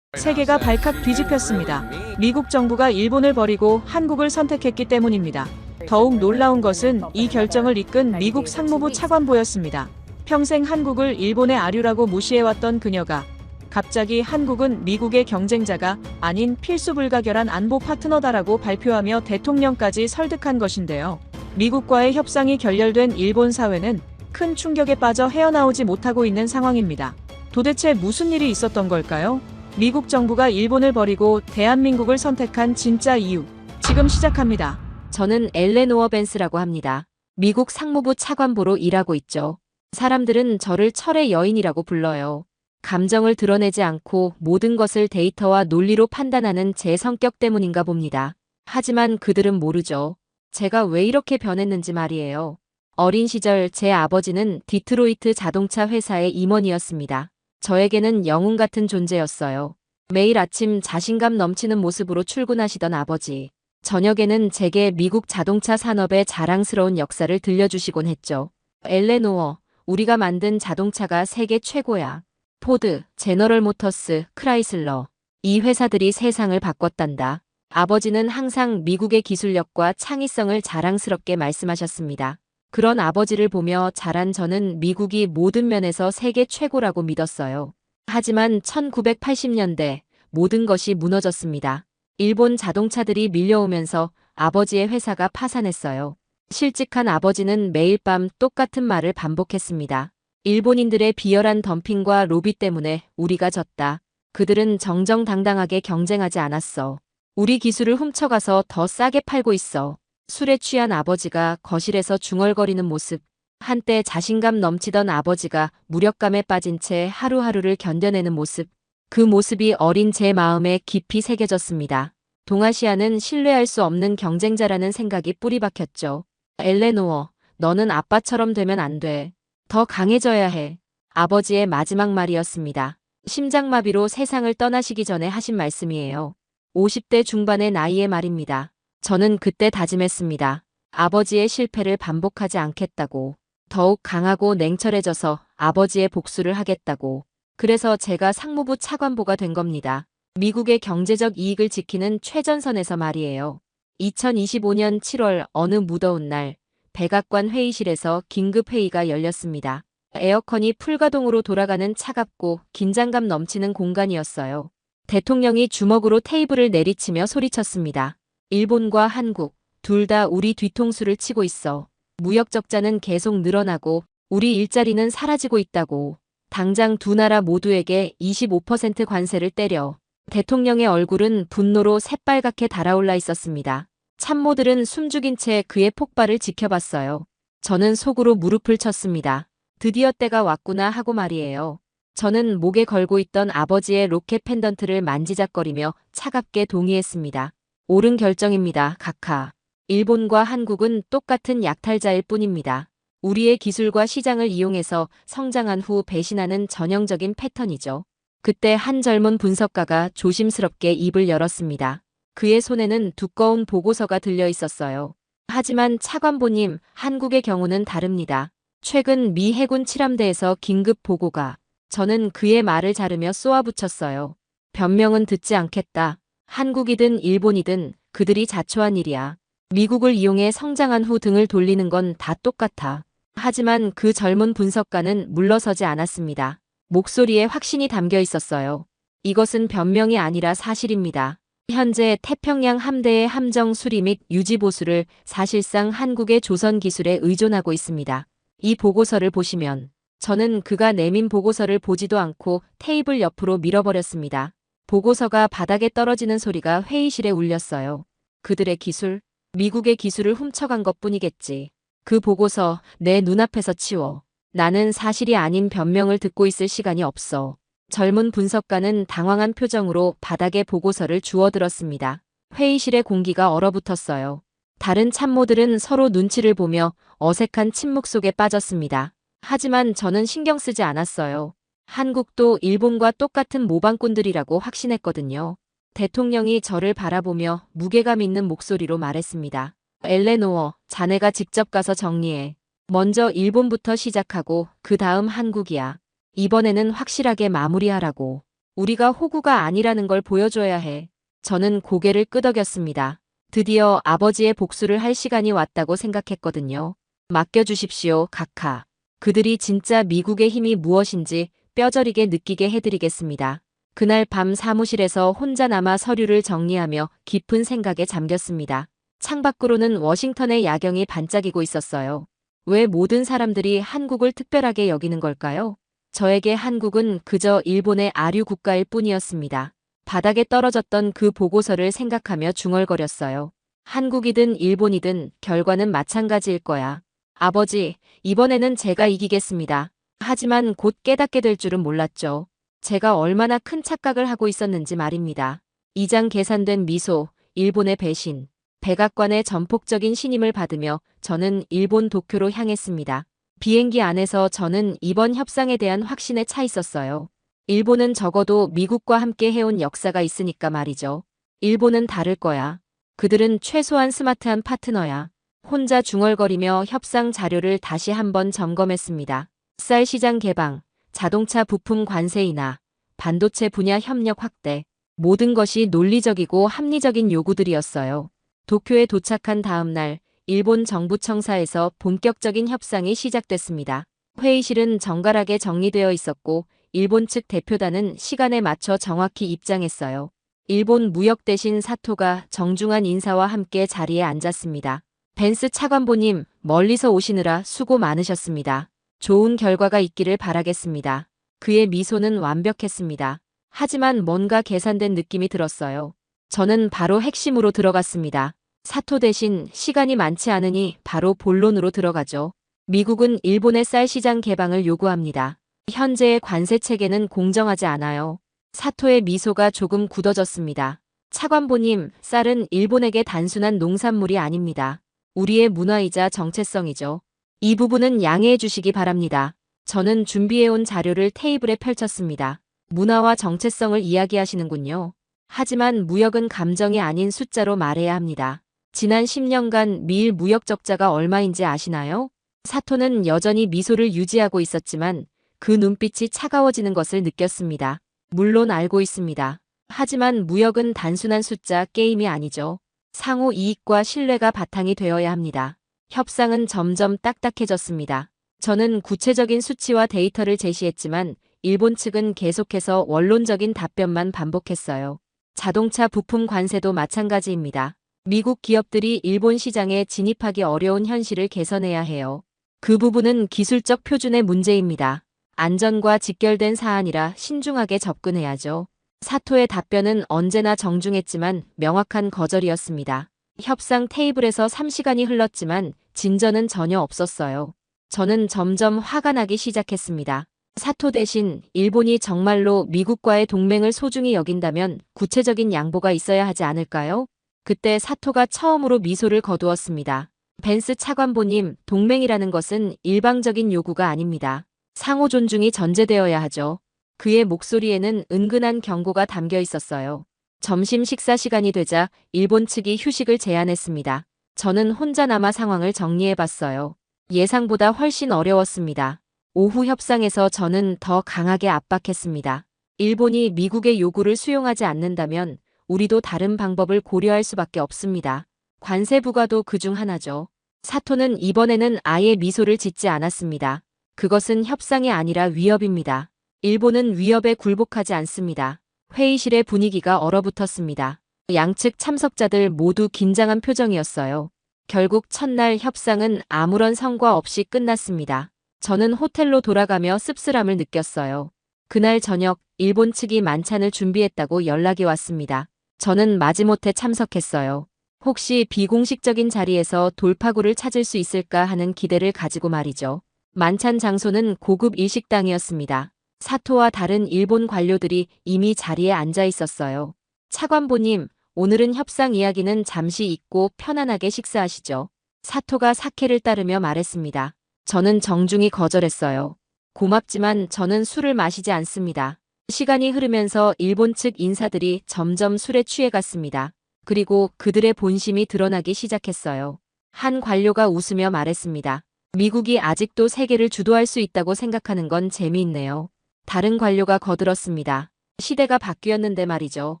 세계가 발칵 뒤집혔습니다. 미국 정부가 일본을 버리고 한국을 선택했기 때문입니다. 더욱 놀라운 것은 이 결정을 이끈 미국 상무부 차관보였습니다. 평생 한국을 일본의 아류라고 무시해왔던 그녀가 갑자기 한국은 미국의 경쟁자가 아닌 필수 불가결한 안보 파트너다라고 발표하며 대통령까지 설득한 것인데요. 미국과의 협상이 결렬된 일본 사회는 큰 충격에 빠져 헤어나오지 못하고 있는 상황입니다. 도대체 무슨 일이 있었던 걸까요? 미국 정부가 일본을 버리고 대한민국을 선택한 진짜 이유, 지금 시작합니다. 저는 엘레노어 벤스라고 합니다. 미국 상무부 차관보로 일하고 있죠. 사람들은 저를 철의 여인이라고 불러요. 감정을 드러내지 않고 모든 것을 데이터와 논리로 판단하는 제 성격 때문인가 봅니다. 하지만 그들은 모르죠. 제가 왜 이렇게 변했는지 말이에요. 어린 시절 제 아버지는 디트로이트 자동차 회사의 임원이었습니다. 저에게는 영웅 같은 존재였어요. 매일 아침 자신감 넘치는 모습으로 출근하시던 아버지. 저녁에는 제게 미국 자동차 산업의 자랑스러운 역사를 들려주시곤 했죠. 엘레노어, 우리가 만든 자동차가 세계 최고야. 포드, 제너럴 모터스, 크라이슬러. 이 회사들이 세상을 바꿨단다. 아버지는 항상 미국의 기술력과 창의성을 자랑스럽게 말씀하셨습니다. 그런 아버지를 보며 자란 저는 미국이 모든 면에서 세계 최고라고 믿었어요. 하지만 1980년대 모든 것이 무너졌습니다. 일본 자동차들이 밀려오면서 아버지의 회사가 파산했어요. 실직한 아버지는 매일 밤 똑같은 말을 반복했습니다. 일본인들의 비열한 덤핑과 로비 때문에 우리가 졌다. 그들은 정정당당하게 경쟁하지 않았어. 우리 기술을 훔쳐가서 더 싸게 팔고 있어. 술에 취한 아버지가 거실에서 중얼거리는 모습. 한때 자신감 넘치던 아버지가 무력감에 빠진 채 하루하루를 견뎌내는 모습. 그 모습이 어린 제 마음에 깊이 새겨졌습니다. 동아시아는 신뢰할 수 없는 경쟁자라는 생각이 뿌리 박혔죠. 엘레노어, 너는 아빠처럼 되면 안 돼. 더 강해져야 해. 아버지의 마지막 말이었습니다. 심장마비로 세상을 떠나시기 전에 하신 말씀이에요. 50대 중반의 나이의 말입니다. 저는 그때 다짐했습니다. 아버지의 실패를 반복하지 않겠다고. 더욱 강하고 냉철해져서 아버지의 복수를 하겠다고. 그래서 제가 상무부 차관보가 된 겁니다. 미국의 경제적 이익을 지키는 최전선에서 말이에요. 2025년 7월 어느 무더운 날, 백악관 회의실에서 긴급회의가 열렸습니다. 에어컨이 풀가동으로 돌아가는 차갑고 긴장감 넘치는 공간이었어요. 대통령이 주먹으로 테이블을 내리치며 소리쳤습니다. 일본과 한국, 둘 다 우리 뒤통수를 치고 있어. 무역 적자는 계속 늘어나고 우리 일자리는 사라지고 있다고. 당장 두 나라 모두에게 25% 관세를 때려. 대통령의 얼굴은 분노로 새빨갛게 달아올라 있었습니다. 참모들은 숨죽인 채 그의 폭발을 지켜봤어요. 저는 속으로 무릎을 쳤습니다. 드디어 때가 왔구나 하고 말이에요. 저는 목에 걸고 있던 아버지의 로켓 펜던트를 만지작거리며 차갑게 동의했습니다. 옳은 결정입니다, 각하. 일본과 한국은 똑같은 약탈자일 뿐입니다. 우리의 기술과 시장을 이용해서 성장한 후 배신하는 전형적인 패턴이죠. 그때 한 젊은 분석가가 조심스럽게 입을 열었습니다. 그의 손에는 두꺼운 보고서가 들려 있었어요. 하지만 차관보님, 한국의 경우는 다릅니다. 최근 미 해군 칠함대에서 긴급 보고가. 저는 그의 말을 자르며 쏘아붙였어요. 변명은 듣지 않겠다. 한국이든 일본이든 그들이 자초한 일이야. 미국을 이용해 성장한 후 등을 돌리는 건 다 똑같아. 하지만 그 젊은 분석가는 물러서지 않았습니다. 목소리에 확신이 담겨 있었어요. 이것은 변명이 아니라 사실입니다. 현재 태평양 함대의 함정 수리 및 유지 보수를 사실상 한국의 조선 기술에 의존하고 있습니다. 이 보고서를 보시면 저는 그가 내민 보고서를 보지도 않고 테이블 옆으로 밀어버렸습니다. 보고서가 바닥에 떨어지는 소리가 회의실에 울렸어요. 그들의 기술, 미국의 기술을 훔쳐간 것뿐이겠지. 그 보고서 내 눈앞에서 치워. 나는 사실이 아닌 변명을 듣고 있을 시간이 없어. 젊은 분석가는 당황한 표정으로 바닥에 보고서를 주워들었습니다. 회의실의 공기가 얼어붙었어요. 다른 참모들은 서로 눈치를 보며 어색한 침묵 속에 빠졌습니다. 하지만 저는 신경 쓰지 않았어요. 한국도 일본과 똑같은 모방꾼들이라고 확신했거든요. 대통령이 저를 바라보며 무게감 있는 목소리로 말했습니다. 엘레노어, 자네가 직접 가서 정리해. 먼저 일본부터 시작하고 그 다음 한국이야. 이번에는 확실하게 마무리하라고. 우리가 호구가 아니라는 걸 보여줘야 해. 저는 고개를 끄덕였습니다. 드디어 아버지의 복수를 할 시간이 왔다고 생각했거든요. 맡겨주십시오, 카카. 그들이 진짜 미국의 힘이 무엇인지 뼈저리게 느끼게 해드리겠습니다. 그날 밤 사무실에서 혼자 남아 서류를 정리하며 깊은 생각에 잠겼습니다. 창밖으로는 워싱턴의 야경이 반짝이고 있었어요. 왜 모든 사람들이 한국을 특별하게 여기는 걸까요? 저에게 한국은 그저 일본의 아류 국가일 뿐이었습니다. 바닥에 떨어졌던 그 보고서를 생각하며 중얼거렸어요. 한국이든 일본이든 결과는 마찬가지일 거야. 아버지, 이번에는 제가 이기겠습니다. 하지만 곧 깨닫게 될 줄은 몰랐죠. 제가 얼마나 큰 착각을 하고 있었는지 말입니다. 이장 계산된 미소, 일본의 배신, 백악관의 전폭적인 신임을 받으며 저는 일본 도쿄로 향했습니다. 비행기 안에서 저는 이번 협상에 대한 확신에 차 있었어요. 일본은 적어도 미국과 함께 해온 역사가 있으니까 말이죠. 일본은 다를 거야. 그들은 최소한 스마트한 파트너야. 혼자 중얼거리며 협상 자료를 다시 한번 점검했습니다. 쌀 시장 개방, 자동차 부품 관세 인하, 반도체 분야 협력 확대, 모든 것이 논리적이고 합리적인 요구들이었어요. 도쿄에 도착한 다음 날, 일본 정부 청사에서 본격적인 협상이 시작됐습니다. 회의실은 정갈하게 정리되어 있었고, 일본 측 대표단은 시간에 맞춰 정확히 입장했어요. 일본 무역 대신 사토가 정중한 인사와 함께 자리에 앉았습니다. 벤스 차관보님, 멀리서 오시느라 수고 많으셨습니다. 좋은 결과가 있기를 바라겠습니다. 그의 미소는 완벽했습니다. 하지만 뭔가 계산된 느낌이 들었어요. 저는 바로 핵심으로 들어갔습니다. 사토 대신 시간이 많지 않으니 바로 본론으로 들어가죠. 미국은 일본의 쌀 시장 개방을 요구합니다. 현재의 관세 체계는 공정하지 않아요. 사토의 미소가 조금 굳어졌습니다. 차관보님, 쌀은 일본에게 단순한 농산물이 아닙니다. 우리의 문화이자 정체성이죠. 이 부분은 양해해 주시기 바랍니다. 저는 준비해온 자료를 테이블에 펼쳤습니다. 문화와 정체성을 이야기하시는군요. 하지만 무역은 감정이 아닌 숫자로 말해야 합니다. 지난 10년간 미일 무역 적자가 얼마인지 아시나요? 사토는 여전히 미소를 유지하고 있었지만 그 눈빛이 차가워지는 것을 느꼈습니다. 물론 알고 있습니다. 하지만 무역은 단순한 숫자 게임이 아니죠. 상호 이익과 신뢰가 바탕이 되어야 합니다. 협상은 점점 딱딱해졌습니다. 저는 구체적인 수치와 데이터를 제시했지만 일본 측은 계속해서 원론적인 답변만 반복했어요. 자동차 부품 관세도 마찬가지입니다. 미국 기업들이 일본 시장에 진입하기 어려운 현실을 개선해야 해요. 그 부분은 기술적 표준의 문제입니다. 안전과 직결된 사안이라 신중하게 접근해야죠. 사토의 답변은 언제나 정중했지만 명확한 거절이었습니다. 협상 테이블에서 3시간이 흘렀지만 진전은 전혀 없었어요. 저는 점점 화가 나기 시작했습니다. 사토 대신 일본이 정말로 미국과의 동맹을 소중히 여긴다면 구체적인 양보가 있어야 하지 않을까요? 그때 사토가 처음으로 미소를 거두었습니다. 벤스 차관보님, 동맹이라는 것은 일방적인 요구가 아닙니다. 상호 존중이 전제되어야 하죠. 그의 목소리에는 은근한 경고가 담겨 있었어요. 점심 식사 시간이 되자 일본 측이 휴식을 제안했습니다. 저는 혼자 남아 상황을 정리해봤어요. 예상보다 훨씬 어려웠습니다. 오후 협상에서 저는 더 강하게 압박했습니다. 일본이 미국의 요구를 수용하지 않는다면 우리도 다른 방법을 고려할 수밖에 없습니다. 관세 부과도 그중 하나죠. 사토는 이번에는 아예 미소를 짓지 않았습니다. 그것은 협상이 아니라 위협입니다. 일본은 위협에 굴복하지 않습니다. 회의실의 분위기가 얼어붙었습니다. 양측 참석자들 모두 긴장한 표정이었어요. 결국 첫날 협상은 아무런 성과 없이 끝났습니다. 저는 호텔로 돌아가며 씁쓸함을 느꼈어요. 그날 저녁 일본 측이 만찬을 준비했다고 연락이 왔습니다. 저는 마지못해 참석했어요. 혹시 비공식적인 자리에서 돌파구를 찾을 수 있을까 하는 기대를 가지고 말이죠. 만찬 장소는 고급 일식당이었습니다. 사토와 다른 일본 관료들이 이미 자리에 앉아 있었어요. 차관보님, 오늘은 협상 이야기는 잠시 잊고 편안하게 식사하시죠. 사토가 사케를 따르며 말했습니다. 저는 정중히 거절했어요. 고맙지만 저는 술을 마시지 않습니다. 시간이 흐르면서 일본 측 인사들이 점점 술에 취해갔습니다. 그리고 그들의 본심이 드러나기 시작했어요. 한 관료가 웃으며 말했습니다. 미국이 아직도 세계를 주도할 수 있다고 생각하는 건 재미있네요. 다른 관료가 거들었습니다. 시대가 바뀌었는데 말이죠.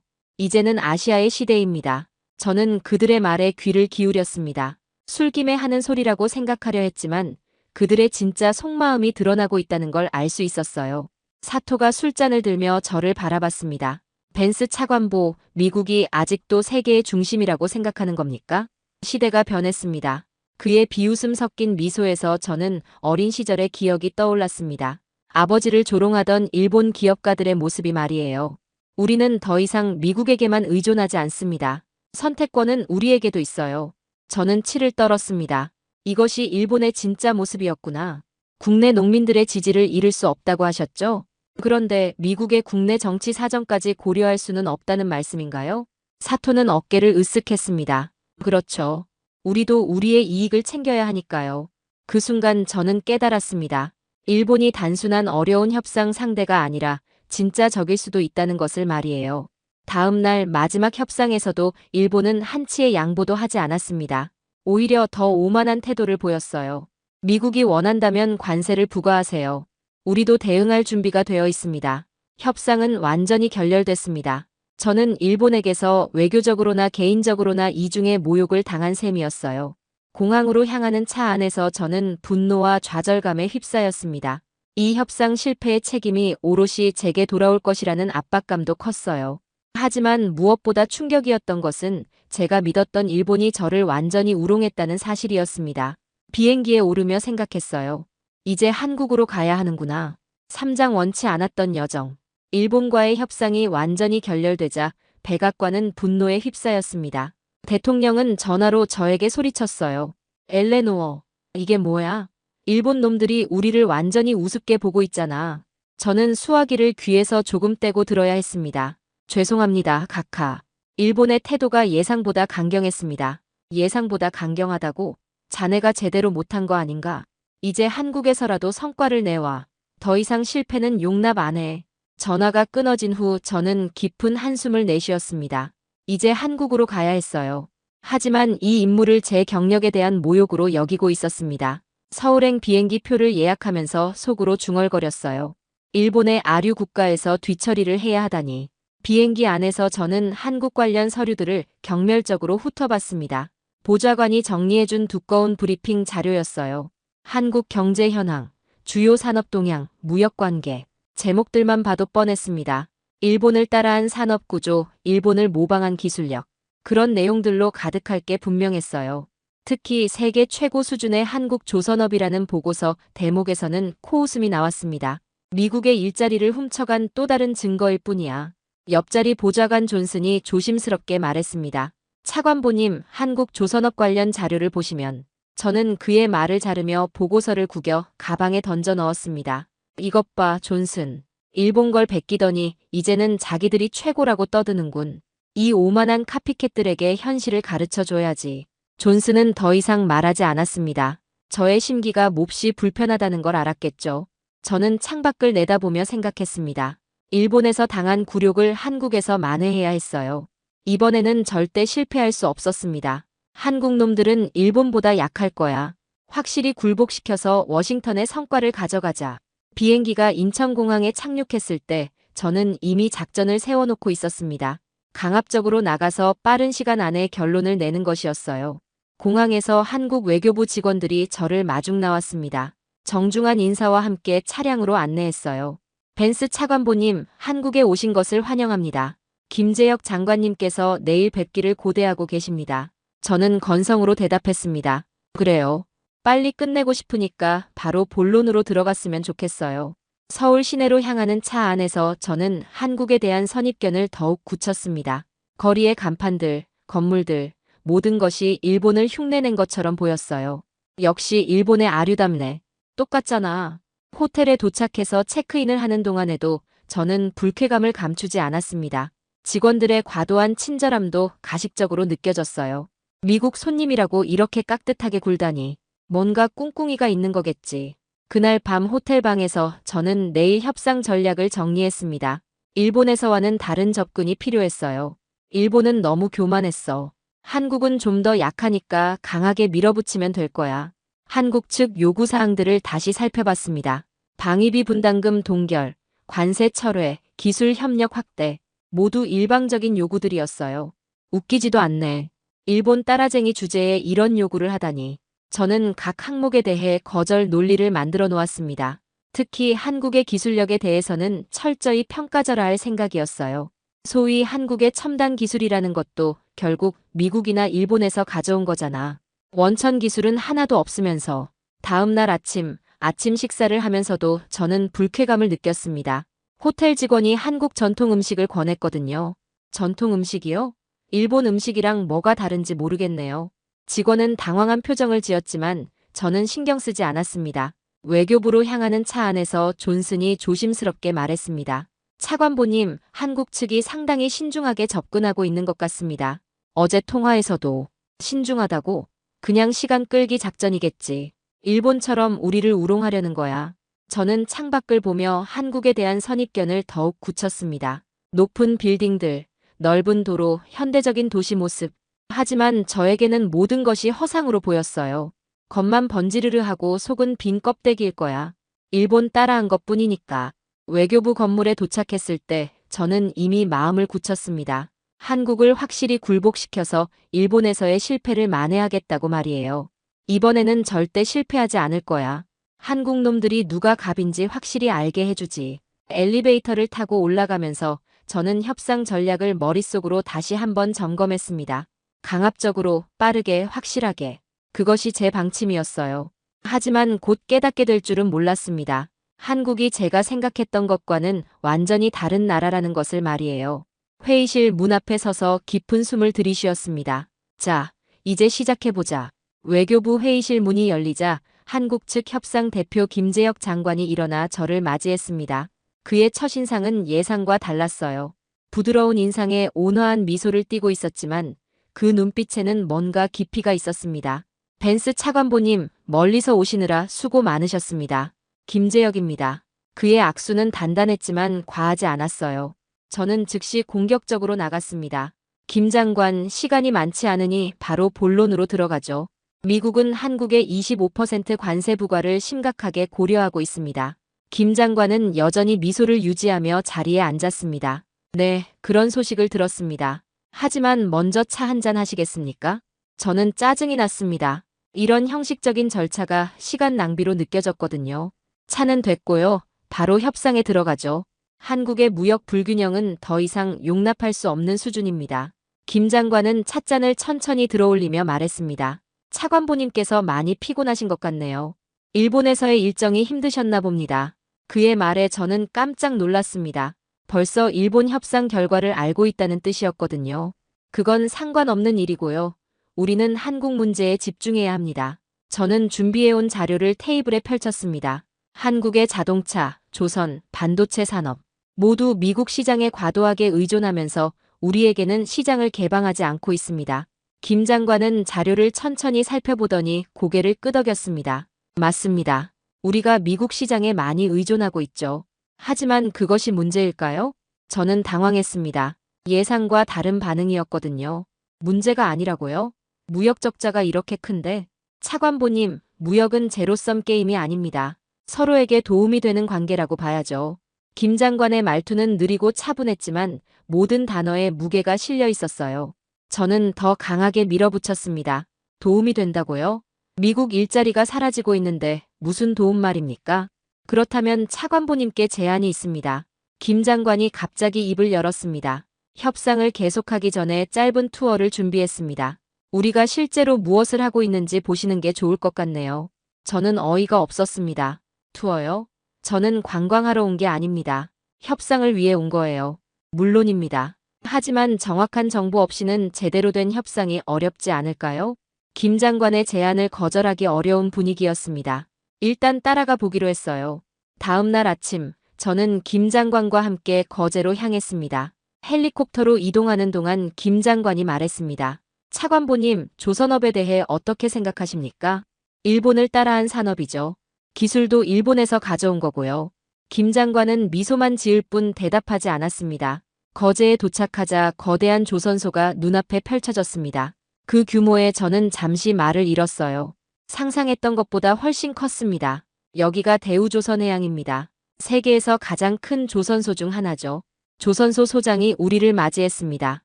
이제는 아시아의 시대입니다. 저는 그들의 말에 귀를 기울였습니다. 술김에 하는 소리라고 생각하려 했지만 그들의 진짜 속마음이 드러나고 있다는 걸 알 수 있었어요. 사토가 술잔을 들며 저를 바라봤습니다. 벤스 차관보, 미국이 아직도 세계의 중심이라고 생각하는 겁니까? 시대가 변했습니다. 그의 비웃음 섞인 미소에서 저는 어린 시절의 기억이 떠올랐습니다. 아버지를 조롱하던 일본 기업가들의 모습이 말이에요. 우리는 더 이상 미국에게만 의존하지 않습니다. 선택권은 우리에게도 있어요. 저는 치를 떨었습니다. 이것이 일본의 진짜 모습이었구나. 국내 농민들의 지지를 잃을 수 없다고 하셨죠? 그런데 미국의 국내 정치 사정까지 고려할 수는 없다는 말씀인가요? 사토는 어깨를 으쓱했습니다. 그렇죠. 우리도 우리의 이익을 챙겨야 하니까요. 그 순간 저는 깨달았습니다. 일본이 단순한 어려운 협상 상대가 아니라 진짜 적일 수도 있다는 것을 말이에요. 다음 날 마지막 협상에서도 일본은 한치의 양보도 하지 않았습니다. 오히려 더 오만한 태도를 보였어요. 미국이 원한다면 관세를 부과하세요. 우리도 대응할 준비가 되어 있습니다. 협상은 완전히 결렬됐습니다. 저는 일본에게서 외교적으로나 개인적으로나 이중의 모욕을 당한 셈이었어요. 공항으로 향하는 차 안에서 저는 분노와 좌절감에 휩싸였습니다. 이 협상 실패의 책임이 오롯이 제게 돌아올 것이라는 압박감도 컸어요. 하지만 무엇보다 충격이었던 것은 제가 믿었던 일본이 저를 완전히 우롱했다는 사실이었습니다. 비행기에 오르며 생각했어요. 이제 한국으로 가야 하는구나. 3장 원치 않았던 여정. 일본과의 협상이 완전히 결렬되자 백악관은 분노에 휩싸였습니다. 대통령은 전화로 저에게 소리쳤어요. 엘레노어, 이게 뭐야? 일본 놈들이 우리를 완전히 우습게 보고 있잖아. 저는 수화기를 귀에서 조금 떼고 들어야 했습니다. 죄송합니다, 카카. 일본의 태도가 예상보다 강경했습니다. 예상보다 강경하다고? 자네가 제대로 못한 거 아닌가? 이제 한국에서라도 성과를 내와. 더 이상 실패는 용납 안 해. 전화가 끊어진 후 저는 깊은 한숨을 내쉬었습니다. 이제 한국으로 가야 했어요. 하지만 이 임무를 제 경력에 대한 모욕으로 여기고 있었습니다. 서울행 비행기 표를 예약하면서 속으로 중얼거렸어요. 일본의 아류 국가에서 뒤처리를 해야 하다니. 비행기 안에서 저는 한국 관련 서류들을 경멸적으로 훑어봤습니다. 보좌관이 정리해준 두꺼운 브리핑 자료였어요. 한국 경제 현황, 주요 산업 동향, 무역 관계. 제목들만 봐도 뻔했습니다. 일본을 따라한 산업 구조, 일본을 모방한 기술력. 그런 내용들로 가득할 게 분명했어요. 특히 세계 최고 수준의 한국 조선업이라는 보고서 대목에서는 코웃음이 나왔습니다. 미국의 일자리를 훔쳐간 또 다른 증거일 뿐이야. 옆자리 보좌관 존슨이 조심스럽게 말했습니다. 차관보님, 한국 조선업 관련 자료를 보시면. 저는 그의 말을 자르며 보고서를 구겨 가방에 던져 넣었습니다. 이것 봐, 존슨. 일본 걸 베끼더니 이제는 자기들이 최고라고 떠드는군. 이 오만한 카피캣들에게 현실을 가르쳐줘야지. 존슨은 더 이상 말하지 않았습니다. 저의 심기가 몹시 불편하다는 걸 알았겠죠. 저는 창밖을 내다보며 생각했습니다. 일본에서 당한 굴욕을 한국에서 만회해야 했어요. 이번에는 절대 실패할 수 없었습니다. 한국 놈들은 일본보다 약할 거야. 확실히 굴복시켜서 워싱턴의 성과를 가져가자. 비행기가 인천공항에 착륙했을 때 저는 이미 작전을 세워놓고 있었습니다. 강압적으로 나가서 빠른 시간 안에 결론을 내는 것이었어요. 공항에서 한국 외교부 직원들이 저를 마중 나왔습니다. 정중한 인사와 함께 차량으로 안내했어요. 벤스 차관보님, 한국에 오신 것을 환영합니다. 김재혁 장관님께서 내일 뵙기를 고대하고 계십니다. 저는 건성으로 대답했습니다. 그래요. 빨리 끝내고 싶으니까 바로 본론으로 들어갔으면 좋겠어요. 서울 시내로 향하는 차 안에서 저는 한국에 대한 선입견을 더욱 굳혔습니다. 거리의 간판들, 건물들, 모든 것이 일본을 흉내낸 것처럼 보였어요. 역시 일본의 아류답네. 똑같잖아. 호텔에 도착해서 체크인을 하는 동안에도 저는 불쾌감을 감추지 않았습니다. 직원들의 과도한 친절함도 가식적으로 느껴졌어요. 미국 손님이라고 이렇게 깍듯하게 굴다니. 뭔가 꿍꿍이가 있는 거겠지. 그날 밤 호텔방에서 저는 내일 협상 전략을 정리했습니다. 일본에서와는 다른 접근이 필요했어요. 일본은 너무 교만했어. 한국은 좀 더 약하니까 강하게 밀어붙이면 될 거야. 한국 측 요구사항들을 다시 살펴봤습니다. 방위비 분담금 동결, 관세 철회, 기술 협력 확대, 모두 일방적인 요구들이었어요. 웃기지도 않네. 일본 따라쟁이 주제에 이런 요구를 하다니. 저는 각 항목에 대해 거절 논리를 만들어 놓았습니다. 특히 한국의 기술력에 대해서는 철저히 평가절하할 생각이었어요. 소위 한국의 첨단 기술이라는 것도 결국 미국이나 일본에서 가져온 거잖아. 원천 기술은 하나도 없으면서 다음 날 아침 식사를 하면서도 저는 불쾌감을 느꼈습니다. 호텔 직원이 한국 전통 음식을 권했거든요. 전통 음식이요? 일본 음식이랑 뭐가 다른지 모르겠네요. 직원은 당황한 표정을 지었지만 저는 신경 쓰지 않았습니다. 외교부로 향하는 차 안에서 존슨이 조심스럽게 말했습니다. 차관보님, 한국 측이 상당히 신중하게 접근하고 있는 것 같습니다. 어제 통화에서도 신중하다고? 그냥 시간 끌기 작전이겠지. 일본처럼 우리를 우롱하려는 거야. 저는 창밖을 보며 한국에 대한 선입견을 더욱 굳혔습니다. 높은 빌딩들, 넓은 도로, 현대적인 도시 모습. 하지만 저에게는 모든 것이 허상으로 보였어요. 겉만 번지르르하고 속은 빈 껍데기일 거야. 일본 따라한 것뿐이니까. 외교부 건물에 도착했을 때 저는 이미 마음을 굳혔습니다. 한국을 확실히 굴복시켜서 일본에서의 실패를 만회하겠다고 말이에요. 이번에는 절대 실패하지 않을 거야. 한국 놈들이 누가 갑인지 확실히 알게 해주지. 엘리베이터를 타고 올라가면서 저는 협상 전략을 머릿속으로 다시 한번 점검했습니다. 강압적으로, 빠르게, 확실하게. 그것이 제 방침이었어요. 하지만 곧 깨닫게 될 줄은 몰랐습니다. 한국이 제가 생각했던 것과는 완전히 다른 나라라는 것을 말이에요. 회의실 문 앞에 서서 깊은 숨을 들이쉬었습니다. 자, 이제 시작해보자. 외교부 회의실 문이 열리자 한국 측 협상 대표 김재혁 장관이 일어나 저를 맞이했습니다. 그의 첫인상은 예상과 달랐어요. 부드러운 인상에 온화한 미소를 띠고 있었지만 그 눈빛에는 뭔가 깊이가 있었습니다. 벤스 차관보님, 멀리서 오시느라 수고 많으셨습니다. 김재혁입니다. 그의 악수는 단단했지만 과하지 않았어요. 저는 즉시 공격적으로 나갔습니다. 김 장관, 시간이 많지 않으니 바로 본론으로 들어가죠. 미국은 한국의 25% 관세 부과를 심각하게 고려하고 있습니다. 김 장관은 여전히 미소를 유지하며 자리에 앉았습니다. 네, 그런 소식을 들었습니다. 하지만 먼저 차 한잔 하시겠습니까? 저는 짜증이 났습니다. 이런 형식적인 절차가 시간 낭비로 느껴졌거든요. 차는 됐고요. 바로 협상에 들어가죠. 한국의 무역 불균형은 더 이상 용납할 수 없는 수준입니다. 김 장관은 찻잔을 천천히 들어올리며 말했습니다. 차관보님께서 많이 피곤하신 것 같네요. 일본에서의 일정이 힘드셨나 봅니다. 그의 말에 저는 깜짝 놀랐습니다. 벌써 일본 협상 결과를 알고 있다는 뜻이었거든요. 그건 상관없는 일이고요. 우리는 한국 문제에 집중해야 합니다. 저는 준비해온 자료를 테이블에 펼쳤습니다. 한국의 자동차, 조선, 반도체 산업 모두 미국 시장에 과도하게 의존하면서 우리에게는 시장을 개방하지 않고 있습니다. 김 장관은 자료를 천천히 살펴보더니 고개를 끄덕였습니다. 맞습니다. 우리가 미국 시장에 많이 의존하고 있죠. 하지만 그것이 문제일까요? 저는 당황했습니다. 예상과 다른 반응이었거든요. 문제가 아니라고요? 무역 적자가 이렇게 큰데? 차관보님, 무역은 제로섬 게임이 아닙니다. 서로에게 도움이 되는 관계라고 봐야죠. 김 장관의 말투는 느리고 차분했지만 모든 단어에 무게가 실려 있었어요. 저는 더 강하게 밀어붙였습니다. 도움이 된다고요? 미국 일자리가 사라지고 있는데 무슨 도움 말입니까? 그렇다면 차관보님께 제안이 있습니다. 김 장관이 갑자기 입을 열었습니다. 협상을 계속하기 전에 짧은 투어를 준비했습니다. 우리가 실제로 무엇을 하고 있는지 보시는 게 좋을 것 같네요. 저는 어이가 없었습니다. 투어요? 저는 관광하러 온 게 아닙니다. 협상을 위해 온 거예요. 물론입니다. 하지만 정확한 정보 없이는 제대로 된 협상이 어렵지 않을까요? 김 장관의 제안을 거절하기 어려운 분위기였습니다. 일단 따라가 보기로 했어요. 다음 날 아침, 저는 김 장관과 함께 거제로 향했습니다. 헬리콥터로 이동하는 동안 김 장관이 말했습니다. 차관보님, 조선업에 대해 어떻게 생각하십니까? 일본을 따라한 산업이죠. 기술도 일본에서 가져온 거고요. 김 장관은 미소만 지을 뿐 대답하지 않았습니다. 거제에 도착하자 거대한 조선소가 눈앞에 펼쳐졌습니다. 그 규모에 저는 잠시 말을 잃었어요. 상상했던 것보다 훨씬 컸습니다. 여기가 대우조선해양입니다. 세계에서 가장 큰 조선소 중 하나죠. 조선소 소장이 우리를 맞이했습니다.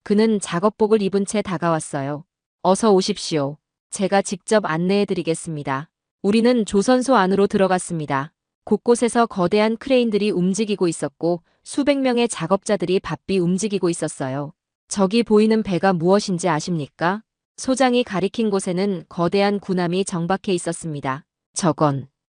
그는 작업복을 입은 채 다가왔어요. 어서 오십시오. 제가 직접 안내해드리겠습니다. 우리는 조선소 안으로 들어갔습니다. 곳곳에서 거대한 크레인들이 움직이고 있었고 수백 명의 작업자들이 바삐 움직이고 있었어요. 저기 보이는 배가 무엇인지 아십니까? 소장이 가리킨 곳에는 거대한 군함이 정박해 있었습니다.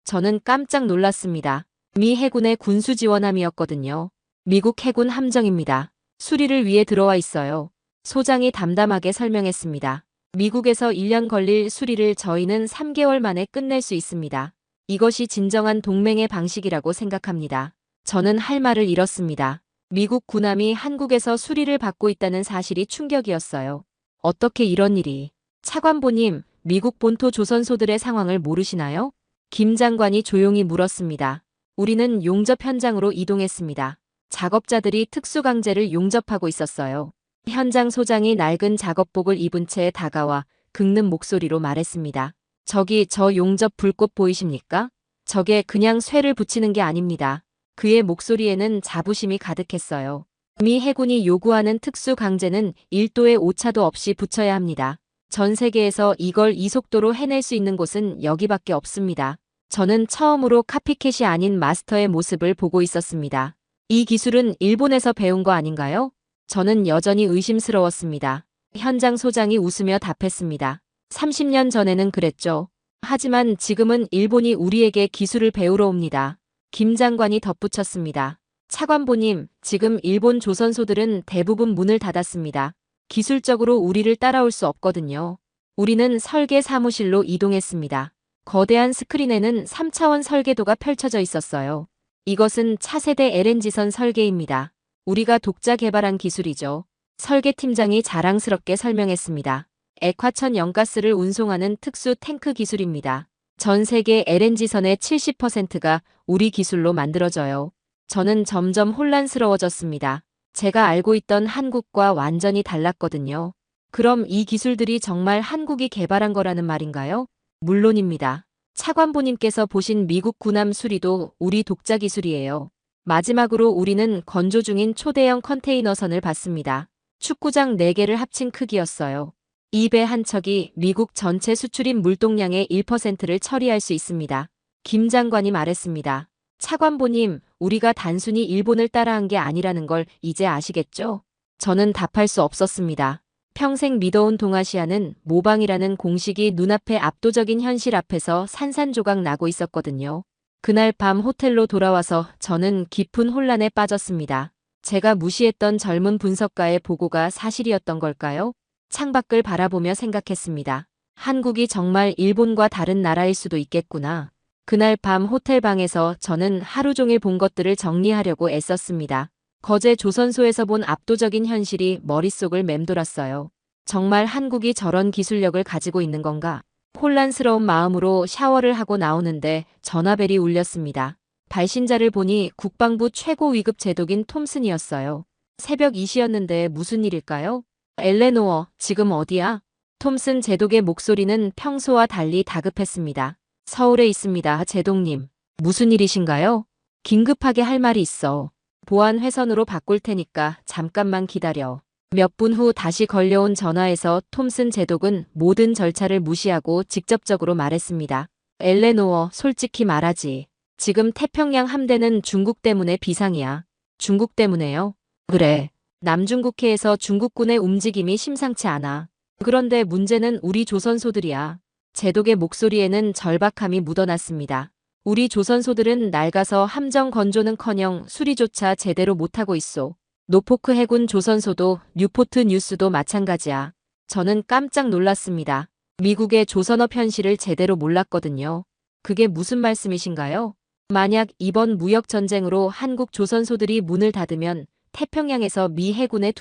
저는 깜짝 놀랐습니다. 미 해군의 군수지원함이었거든요. 미국 해군 함정입니다. 수리를 위해 들어와 있어요. 소장이 담담하게 설명했습니다. 미국에서 1년 걸릴 수리를 저희는 3개월 만에 끝낼 수 있습니다. 이것이 진정한 동맹의 방식이라고 생각합니다. 저는 할 말을 잃었습니다. 미국 군함이 한국에서 수리를 받고 있다는 사실이 충격이었어요. 어떻게 이런 일이? 차관보님, 미국 본토 조선소들의 상황을 모르시나요? 김 장관이 조용히 물었습니다. 우리는 용접 현장으로 이동했습니다. 작업자들이 특수강제를 용접하고 있었어요. 현장 소장이 낡은 작업복을 입은 채 다가와 긁는 목소리로 말했습니다. 저기 저 용접 불꽃 보이십니까? 저게 그냥 쇠를 붙이는 게 아닙니다. 그의 목소리에는 자부심이 가득했어요. 미 해군이 요구하는 특수강제는 1도의 오차도 없이 붙여야 합니다. 전 세계에서 이걸 이 속도로 해낼 수 있는 곳은 여기밖에 없습니다. 저는 처음으로 카피캣이 아닌 마스터의 모습을 보고 있었습니다. 이 기술은 일본에서 배운 거 아닌가요? 저는 여전히 의심스러웠습니다. 현장 소장이 웃으며 답했습니다. 30년 전에는 그랬죠. 하지만 지금은 일본이 우리에게 기술을 배우러 옵니다. 김 장관이 덧붙였습니다. 차관보님, 지금 일본 조선소들은 대부분 문을 닫았습니다. 기술적으로 우리를 따라올 수 없거든요. 우리는 설계 사무실로 이동했습니다. 거대한 스크린에는 3차원 설계도가 펼쳐져 있었어요. 이것은 차세대 LNG선 설계입니다. 우리가 독자 개발한 기술이죠. 설계팀장이 자랑스럽게 설명했습니다. 액화천 연가스를 운송하는 특수 탱크 기술입니다. 전 세계 LNG선의 70%가 우리 기술로 만들어져요. 저는 점점 혼란스러워졌습니다. 제가 알고 있던 한국과 완전히 달랐거든요. 그럼 이 기술들이 정말 한국이 개발한 거라는 말인가요? 물론입니다. 차관보님께서 보신 미국 군함 수리도 우리 독자 기술이에요. 마지막으로 우리는 건조 중인 초대형 컨테이너선을 봤습니다. 축구장 4개를 합친 크기였어요. 이 배 한 척이 미국 전체 수출입 물동량의 1%를 처리할 수 있습니다. 김 장관이 말했습니다. 차관보님, 우리가 단순히 일본을 따라한 게 아니라는 걸 이제 아시겠죠? 저는 답할 수 없었습니다. 평생 믿어온 동아시아는 모방이라는 공식이 눈앞에 압도적인 현실 앞에서 산산조각 나고 있었거든요. 그날 밤 호텔로 돌아와서 저는 깊은 혼란에 빠졌습니다. 제가 무시했던 젊은 분석가의 보고가 사실이었던 걸까요? 창밖을 바라보며 생각했습니다. 한국이 정말 일본과 다른 나라일 수도 있겠구나. 그날 밤 호텔 방에서 저는 하루 종일 본 것들을 정리하려고 애썼습니다. 거제 조선소에서 본 압도적인 현실이 머릿속을 맴돌았어요. 정말 한국이 저런 기술력을 가지고 있는 건가? 혼란스러운 마음으로 샤워를 하고 나오는데 전화벨이 울렸습니다. 발신자를 보니 국방부 최고 위급 제독인 톰슨이었어요. 새벽 2시였는데 무슨 일일까요? 엘레노어, 지금 어디야? 톰슨 제독의 목소리는 평소와 달리 다급했습니다. 서울에 있습니다, 제독님. 무슨 일이신가요? 긴급하게 할 말이 있어. 보안 회선으로 바꿀 테니까 잠깐만 기다려. 몇 분 후 다시 걸려온 전화에서 톰슨 제독은 모든 절차를 무시하고 직접적으로 말했습니다. 엘레노어, 솔직히 말하지. 지금 태평양 함대는 중국 때문에 비상이야. 중국 때문에요? 그래. 남중국해에서 중국군의 움직임이 심상치 않아. 그런데 문제는 우리 조선소들이야. 제독의 목소리에는 절박함이 묻어났습니다. 우리 조선소들은 낡아서 함정 건조는커녕 수리조차 제대로 못하고 있소. 노포크 해군 조선소도 뉴포트 뉴스도 마찬가지야. 저는 깜짝 놀랐습니다. 미국의 조선업 현실을 제대로 몰랐거든요. 그게 무슨 말씀이신가요? 만약 이번 무역전쟁으로 한국 조선소들이 문을 닫으면 태평양에서 미 해군의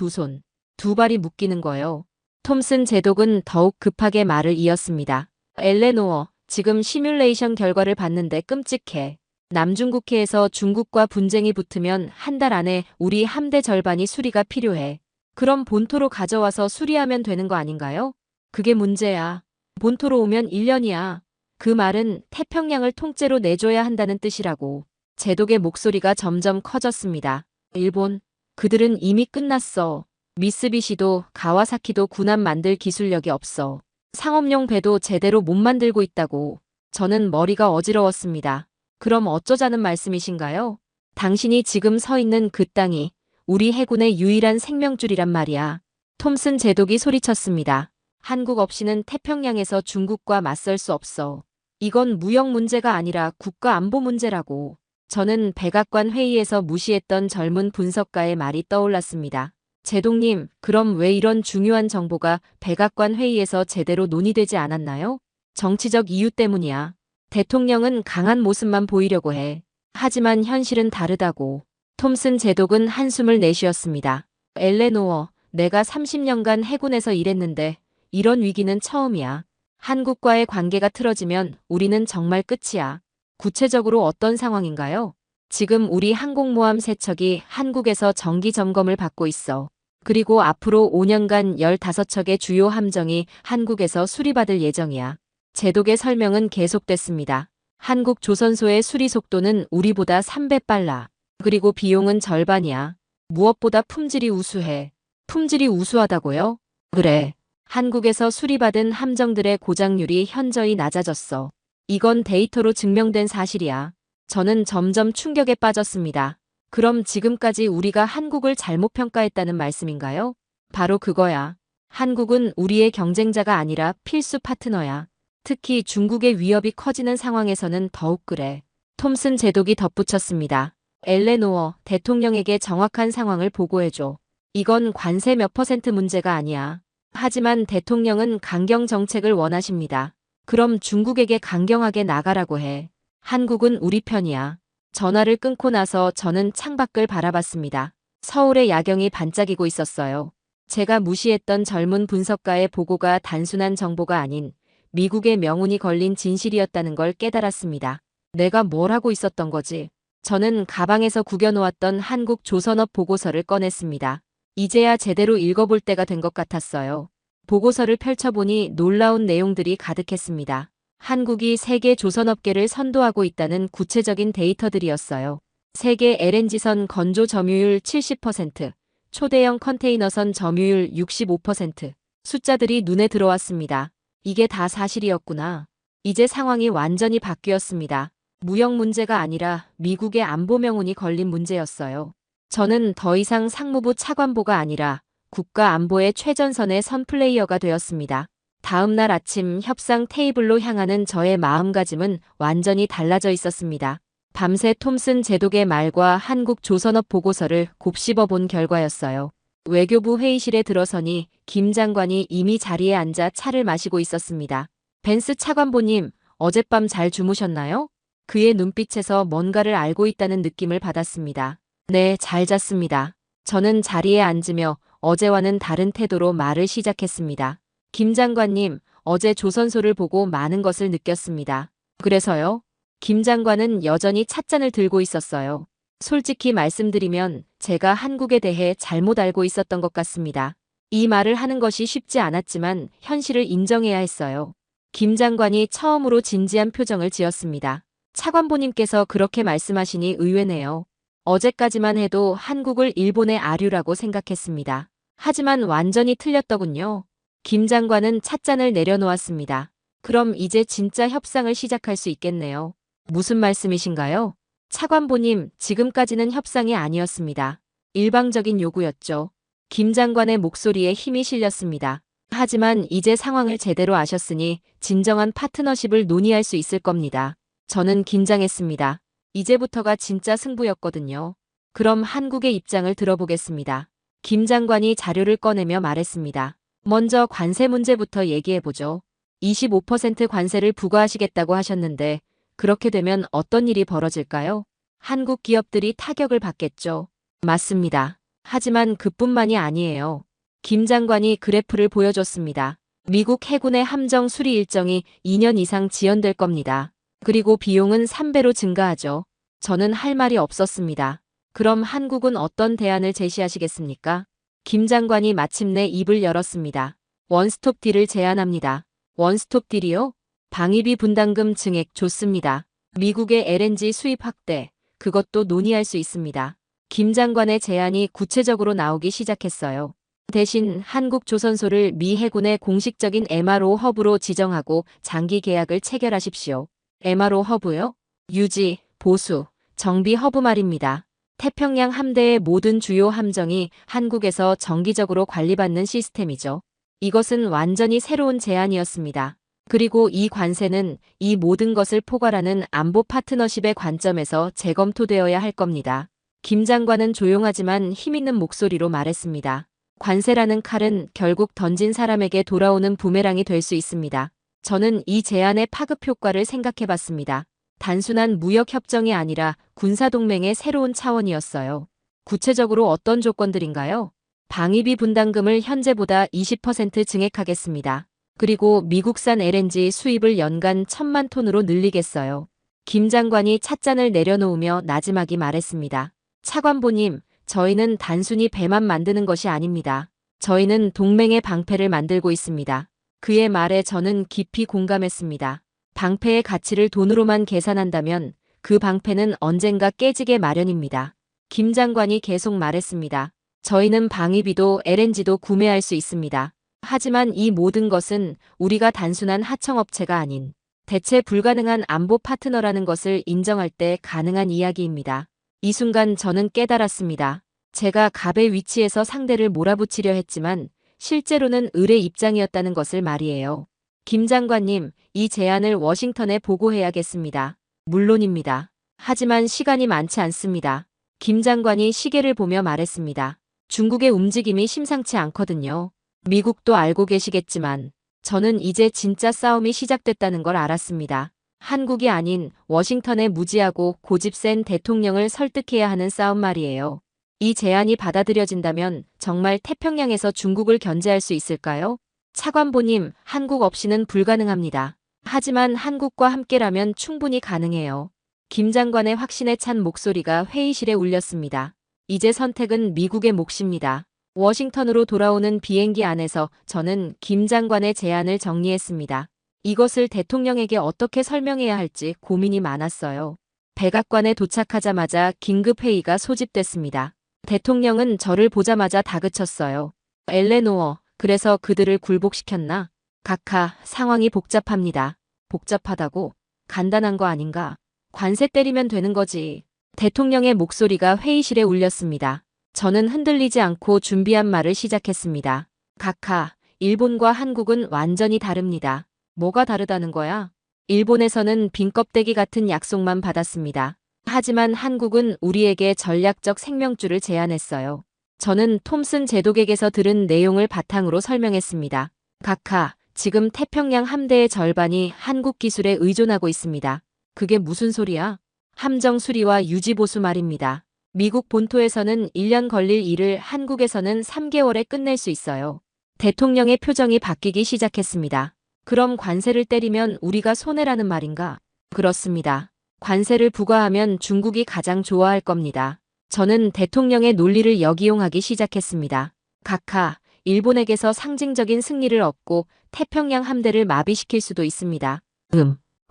두 발이 묶이는 거요. 톰슨 제독은 더욱 급하게 말을 이었습니다. 엘레노어, 지금 시뮬레이션 결과를 봤는데 끔찍해. 남중국해에서 중국과 분쟁이 붙으면 한 달 안에 우리 함대 절반이 수리가 필요해. 그럼 본토로 가져와서 수리하면 되는 거 아닌가요? 그게 문제야. 본토로 오면 1년이야. 그 말은 태평양을 통째로 내줘야 한다는 뜻이라고. 제독의 목소리가 점점 커졌습니다. 일본, 그들은 이미 끝났어. 미쓰비시도 가와사키도 군함 만들 기술력이 없어. 상업용 배도 제대로 못 만들고 있다고. 저는 머리가 어지러웠습니다. 그럼 어쩌자는 말씀이신가요? 당신이 지금 서 있는 그 땅이 우리 해군의 유일한 생명줄이란 말이야. 톰슨 제독이 소리쳤습니다. 한국 없이는 태평양에서 중국과 맞설 수 없어. 이건 무역 문제가 아니라 국가 안보 문제라고. 저는 백악관 회의에서 무시했던 젊은 분석가의 말이 떠올랐습니다. 제독님, 그럼 왜 이런 중요한 정보가 백악관 회의에서 제대로 논의되지 않았나요? 정치적 이유 때문이야. 대통령은 강한 모습만 보이려고 해. 하지만 현실은 다르다고. 톰슨 제독은 한숨을 내쉬었습니다. 엘레노어, 내가 30년간 해군에서 일했는데 이런 위기는 처음이야. 한국과의 관계가 틀어지면 우리는 정말 끝이야. 구체적으로 어떤 상황인가요? 지금 우리 항공모함 3척이 한국에서 정기 점검을 받고 있어. 그리고 앞으로 5년간 15척의 주요 함정이 한국에서 수리받을 예정이야. 제독의 설명은 계속됐습니다. 한국 조선소의 수리 속도는 우리보다 3배 빨라. 그리고 비용은 절반이야. 무엇보다 품질이 우수해. 품질이 우수하다고요? 그래. 한국에서 수리받은 함정들의 고장률이 현저히 낮아졌어. 이건 데이터로 증명된 사실이야. 저는 점점 충격에 빠졌습니다. 그럼 지금까지 우리가 한국을 잘못 평가했다는 말씀인가요? 바로 그거야. 한국은 우리의 경쟁자가 아니라 필수 파트너야. 특히 중국의 위협이 커지는 상황에서는 더욱 그래. 톰슨 제독이 덧붙였습니다. 엘레노어, 대통령에게 정확한 상황을 보고해줘. 이건 관세 몇 % 문제가 아니야. 하지만 대통령은 강경 정책을 원하십니다. 그럼 중국에게 강경하게 나가라고 해. 한국은 우리 편이야. 전화를 끊고 나서 저는 창밖을 바라봤습니다. 서울의 야경이 반짝이고 있었어요. 제가 무시했던 젊은 분석가의 보고가 단순한 정보가 아닌 미국의 명운이 걸린 진실이었다는 걸 깨달았습니다. 내가 뭘 하고 있었던 거지? 저는 가방에서 구겨놓았던 한국 조선업 보고서를 꺼냈습니다. 이제야 제대로 읽어볼 때가 된 것 같았어요. 보고서를 펼쳐보니 놀라운 내용들이 가득했습니다. 한국이 세계 조선업계를 선도하고 있다는 구체적인 데이터들이었어요. 세계 LNG선 건조 점유율 70%, 초대형 컨테이너선 점유율 65%. 숫자들이 눈에 들어왔습니다. 이게 다 사실이었구나. 이제 상황이 완전히 바뀌었습니다. 무역 문제가 아니라 미국의 안보 명운이 걸린 문제였어요. 저는 더 이상 상무부 차관보가 아니라 국가 안보의 최전선의 선플레이어가 되었습니다. 다음 날 아침 협상 테이블로 향하는 저의 마음가짐은 완전히 달라져 있었습니다. 밤새 톰슨 제독의 말과 한국 조선업 보고서를 곱씹어 본 결과였어요. 외교부 회의실에 들어서니 김 장관이 이미 자리에 앉아 차를 마시고 있었습니다. 벤스 차관보님, 어젯밤 잘 주무셨나요? 그의 눈빛에서 뭔가를 알고 있다는 느낌을 받았습니다. 네, 잘 잤습니다. 저는 자리에 앉으며 어제와는 다른 태도로 말을 시작했습니다. 김 장관님, 어제 조선소를 보고 많은 것을 느꼈습니다. 그래서요? 김 장관은 여전히 찻잔을 들고 있었어요. 솔직히 말씀드리면 제가 한국에 대해 잘못 알고 있었던 것 같습니다. 이 말을 하는 것이 쉽지 않았지만 현실을 인정해야 했어요. 김 장관이 처음으로 진지한 표정을 지었습니다. 차관보님께서 그렇게 말씀하시니 의외네요. 어제까지만 해도 한국을 일본의 아류라고 생각했습니다. 하지만 완전히 틀렸더군요. 김 장관은 찻잔을 내려놓았습니다. 그럼 이제 진짜 협상을 시작할 수 있겠네요. 무슨 말씀이신가요? 차관보님, 지금까지는 협상이 아니었습니다. 일방적인 요구였죠. 김 장관의 목소리에 힘이 실렸습니다. 하지만 이제 상황을 제대로 아셨으니 진정한 파트너십을 논의할 수 있을 겁니다. 저는 긴장했습니다. 이제부터가 진짜 승부였거든요. 그럼 한국의 입장을 들어보겠습니다. 김 장관이 자료를 꺼내며 말했습니다. 먼저 관세 문제부터 얘기해보죠. 25% 관세를 부과하시겠다고 하셨는데 그렇게 되면 어떤 일이 벌어질까요? 한국 기업들이 타격을 받겠죠. 맞습니다. 하지만 그뿐만이 아니에요. 김 장관이 그래프를 보여줬습니다. 미국 해군의 함정 수리 일정이 2년 이상 지연될 겁니다. 그리고 비용은 3배로 증가하죠. 저는 할 말이 없었습니다. 그럼 한국은 어떤 대안을 제시하시겠습니까? 김 장관이 마침내 입을 열었습니다. 원스톱 딜을 제안합니다. 원스톱 딜이요? 방위비 분담금 증액 좋습니다. 미국의 LNG 수입 확대, 그것도 논의할 수 있습니다. 김 장관의 제안이 구체적으로 나오기 시작했어요. 대신 한국조선소를 미 해군의 공식적인 MRO 허브로 지정하고 장기 계약을 체결하십시오. MRO 허브요? 유지, 보수, 정비 허브 말입니다. 태평양 함대의 모든 주요 함정이 한국에서 정기적으로 관리받는 시스템이죠. 이것은 완전히 새로운 제안이었습니다. 그리고 이 관세는 이 모든 것을 포괄하는 안보 파트너십의 관점에서 재검토되어야 할 겁니다. 김 장관은 조용하지만 힘있는 목소리로 말했습니다. 관세라는 칼은 결국 던진 사람에게 돌아오는 부메랑이 될 수 있습니다. 저는 이 제안의 파급 효과를 생각해 봤습니다. 단순한 무역 협정이 아니라 군사동맹의 새로운 차원이었어요. 구체적으로 어떤 조건들인가요? 방위비 분담금을 현재보다 20% 증액하겠습니다. 그리고 미국산 LNG 수입을 연간 1,000만 톤으로 늘리겠어요. 김 장관이 찻잔을 내려놓으며 나지막이 말했습니다. 차관보님, 저희는 단순히 배만 만드는 것이 아닙니다. 저희는 동맹의 방패를 만들고 있습니다. 그의 말에 저는 깊이 공감했습니다. 방패의 가치를 돈으로만 계산한다면 그 방패는 언젠가 깨지게 마련입니다. 김 장관이 계속 말했습니다. 저희는 방위비도 LNG도 구매할 수 있습니다. 하지만 이 모든 것은 우리가 단순한 하청업체가 아닌 대체 불가능한 안보 파트너라는 것을 인정할 때 가능한 이야기입니다. 이 순간 저는 깨달았습니다. 제가 갑의 위치에서 상대를 몰아붙이려 했지만 실제로는 을의 입장이었다는 것을 말이에요. 김 장관님, 이 제안을 워싱턴에 보고해야겠습니다. 물론입니다. 하지만 시간이 많지 않습니다. 김 장관이 시계를 보며 말했습니다. 중국의 움직임이 심상치 않거든요. 미국도 알고 계시겠지만 저는 이제 진짜 싸움이 시작됐다는 걸 알았습니다. 한국이 아닌 워싱턴의 무지하고 고집센 대통령을 설득해야 하는 싸움 말이에요. 이 제안이 받아들여진다면 정말 태평양에서 중국을 견제할 수 있을까요? 차관보님, 한국 없이는 불가능합니다. 하지만 한국과 함께라면 충분히 가능해요. 김 장관의 확신에 찬 목소리가 회의실에 울렸습니다. 이제 선택은 미국의 몫입니다. 워싱턴으로 돌아오는 비행기 안에서 저는 김 장관의 제안을 정리했습니다. 이것을 대통령에게 어떻게 설명해야 할지 고민이 많았어요. 백악관에 도착하자마자 긴급회의가 소집됐습니다. 대통령은 저를 보자마자 다그쳤어요. 엘레노어, 그래서 그들을 굴복시켰나? 각하, 상황이 복잡합니다. 복잡하다고? 간단한 거 아닌가? 관세 때리면 되는 거지. 대통령의 목소리가 회의실에 울렸습니다. 저는 흔들리지 않고 준비한 말을 시작했습니다. 각하, 일본과 한국은 완전히 다릅니다. 뭐가 다르다는 거야? 일본에서는 빈 껍데기 같은 약속만 받았습니다. 하지만 한국은 우리에게 전략적 생명줄을 제안했어요. 저는 톰슨 제독에게서 들은 내용을 바탕으로 설명했습니다. 각하, 지금 태평양 함대의 절반이 한국 기술에 의존하고 있습니다. 그게 무슨 소리야? 함정 수리와 유지 보수 말입니다. 미국 본토에서는 1년 걸릴 일을 한국에서는 3개월에 끝낼 수 있어요. 대통령의 표정이 바뀌기 시작했습니다. 그럼 관세를 때리면 우리가 손해라는 말인가? 그렇습니다. 관세를 부과하면 중국이 가장 좋아할 겁니다. 저는 대통령의 논리를 역이용하기 시작했습니다. 각하, 일본에게서 상징적인 승리를 얻고 태평양 함대를 마비시킬 수도 있습니다.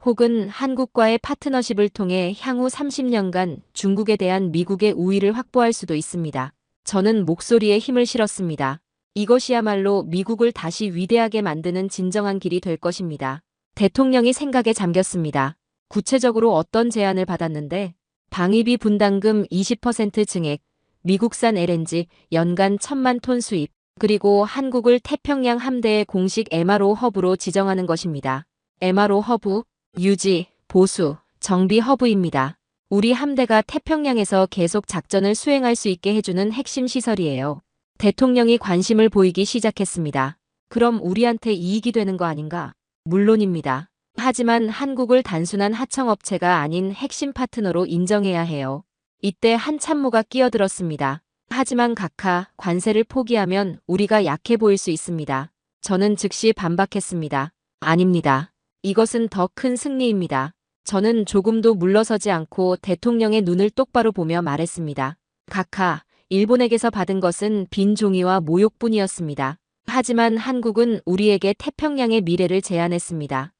혹은 한국과의 파트너십을 통해 향후 30년간 중국에 대한 미국의 우위를 확보할 수도 있습니다. 저는 목소리에 힘을 실었습니다. 이것이야말로 미국을 다시 위대하게 만드는 진정한 길이 될 것입니다. 대통령이 생각에 잠겼습니다. 구체적으로 어떤 제안을 받았는데? 방위비 분담금 20% 증액, 미국산 LNG 연간 1,000만 톤 수입, 그리고 한국을 태평양 함대의 공식 MRO 허브로 지정하는 것입니다. MRO 허브, 유지, 보수, 정비 허브입니다. 우리 함대가 태평양에서 계속 작전을 수행할 수 있게 해주는 핵심 시설이에요. 대통령이 관심을 보이기 시작했습니다. 그럼 우리한테 이익이 되는 거 아닌가? 물론입니다. 하지만 한국을 단순한 하청업체가 아닌 핵심 파트너로 인정해야 해요. 이때 한 참모가 끼어들었습니다. 하지만 각하, 관세를 포기하면 우리가 약해 보일 수 있습니다. 저는 즉시 반박했습니다. 아닙니다. 이것은 더 큰 승리입니다. 저는 조금도 물러서지 않고 대통령의 눈을 똑바로 보며 말했습니다. 각하, 일본에게서 받은 것은 빈 종이와 모욕뿐이었습니다. 하지만 한국은 우리에게 태평양의 미래를 제안했습니다.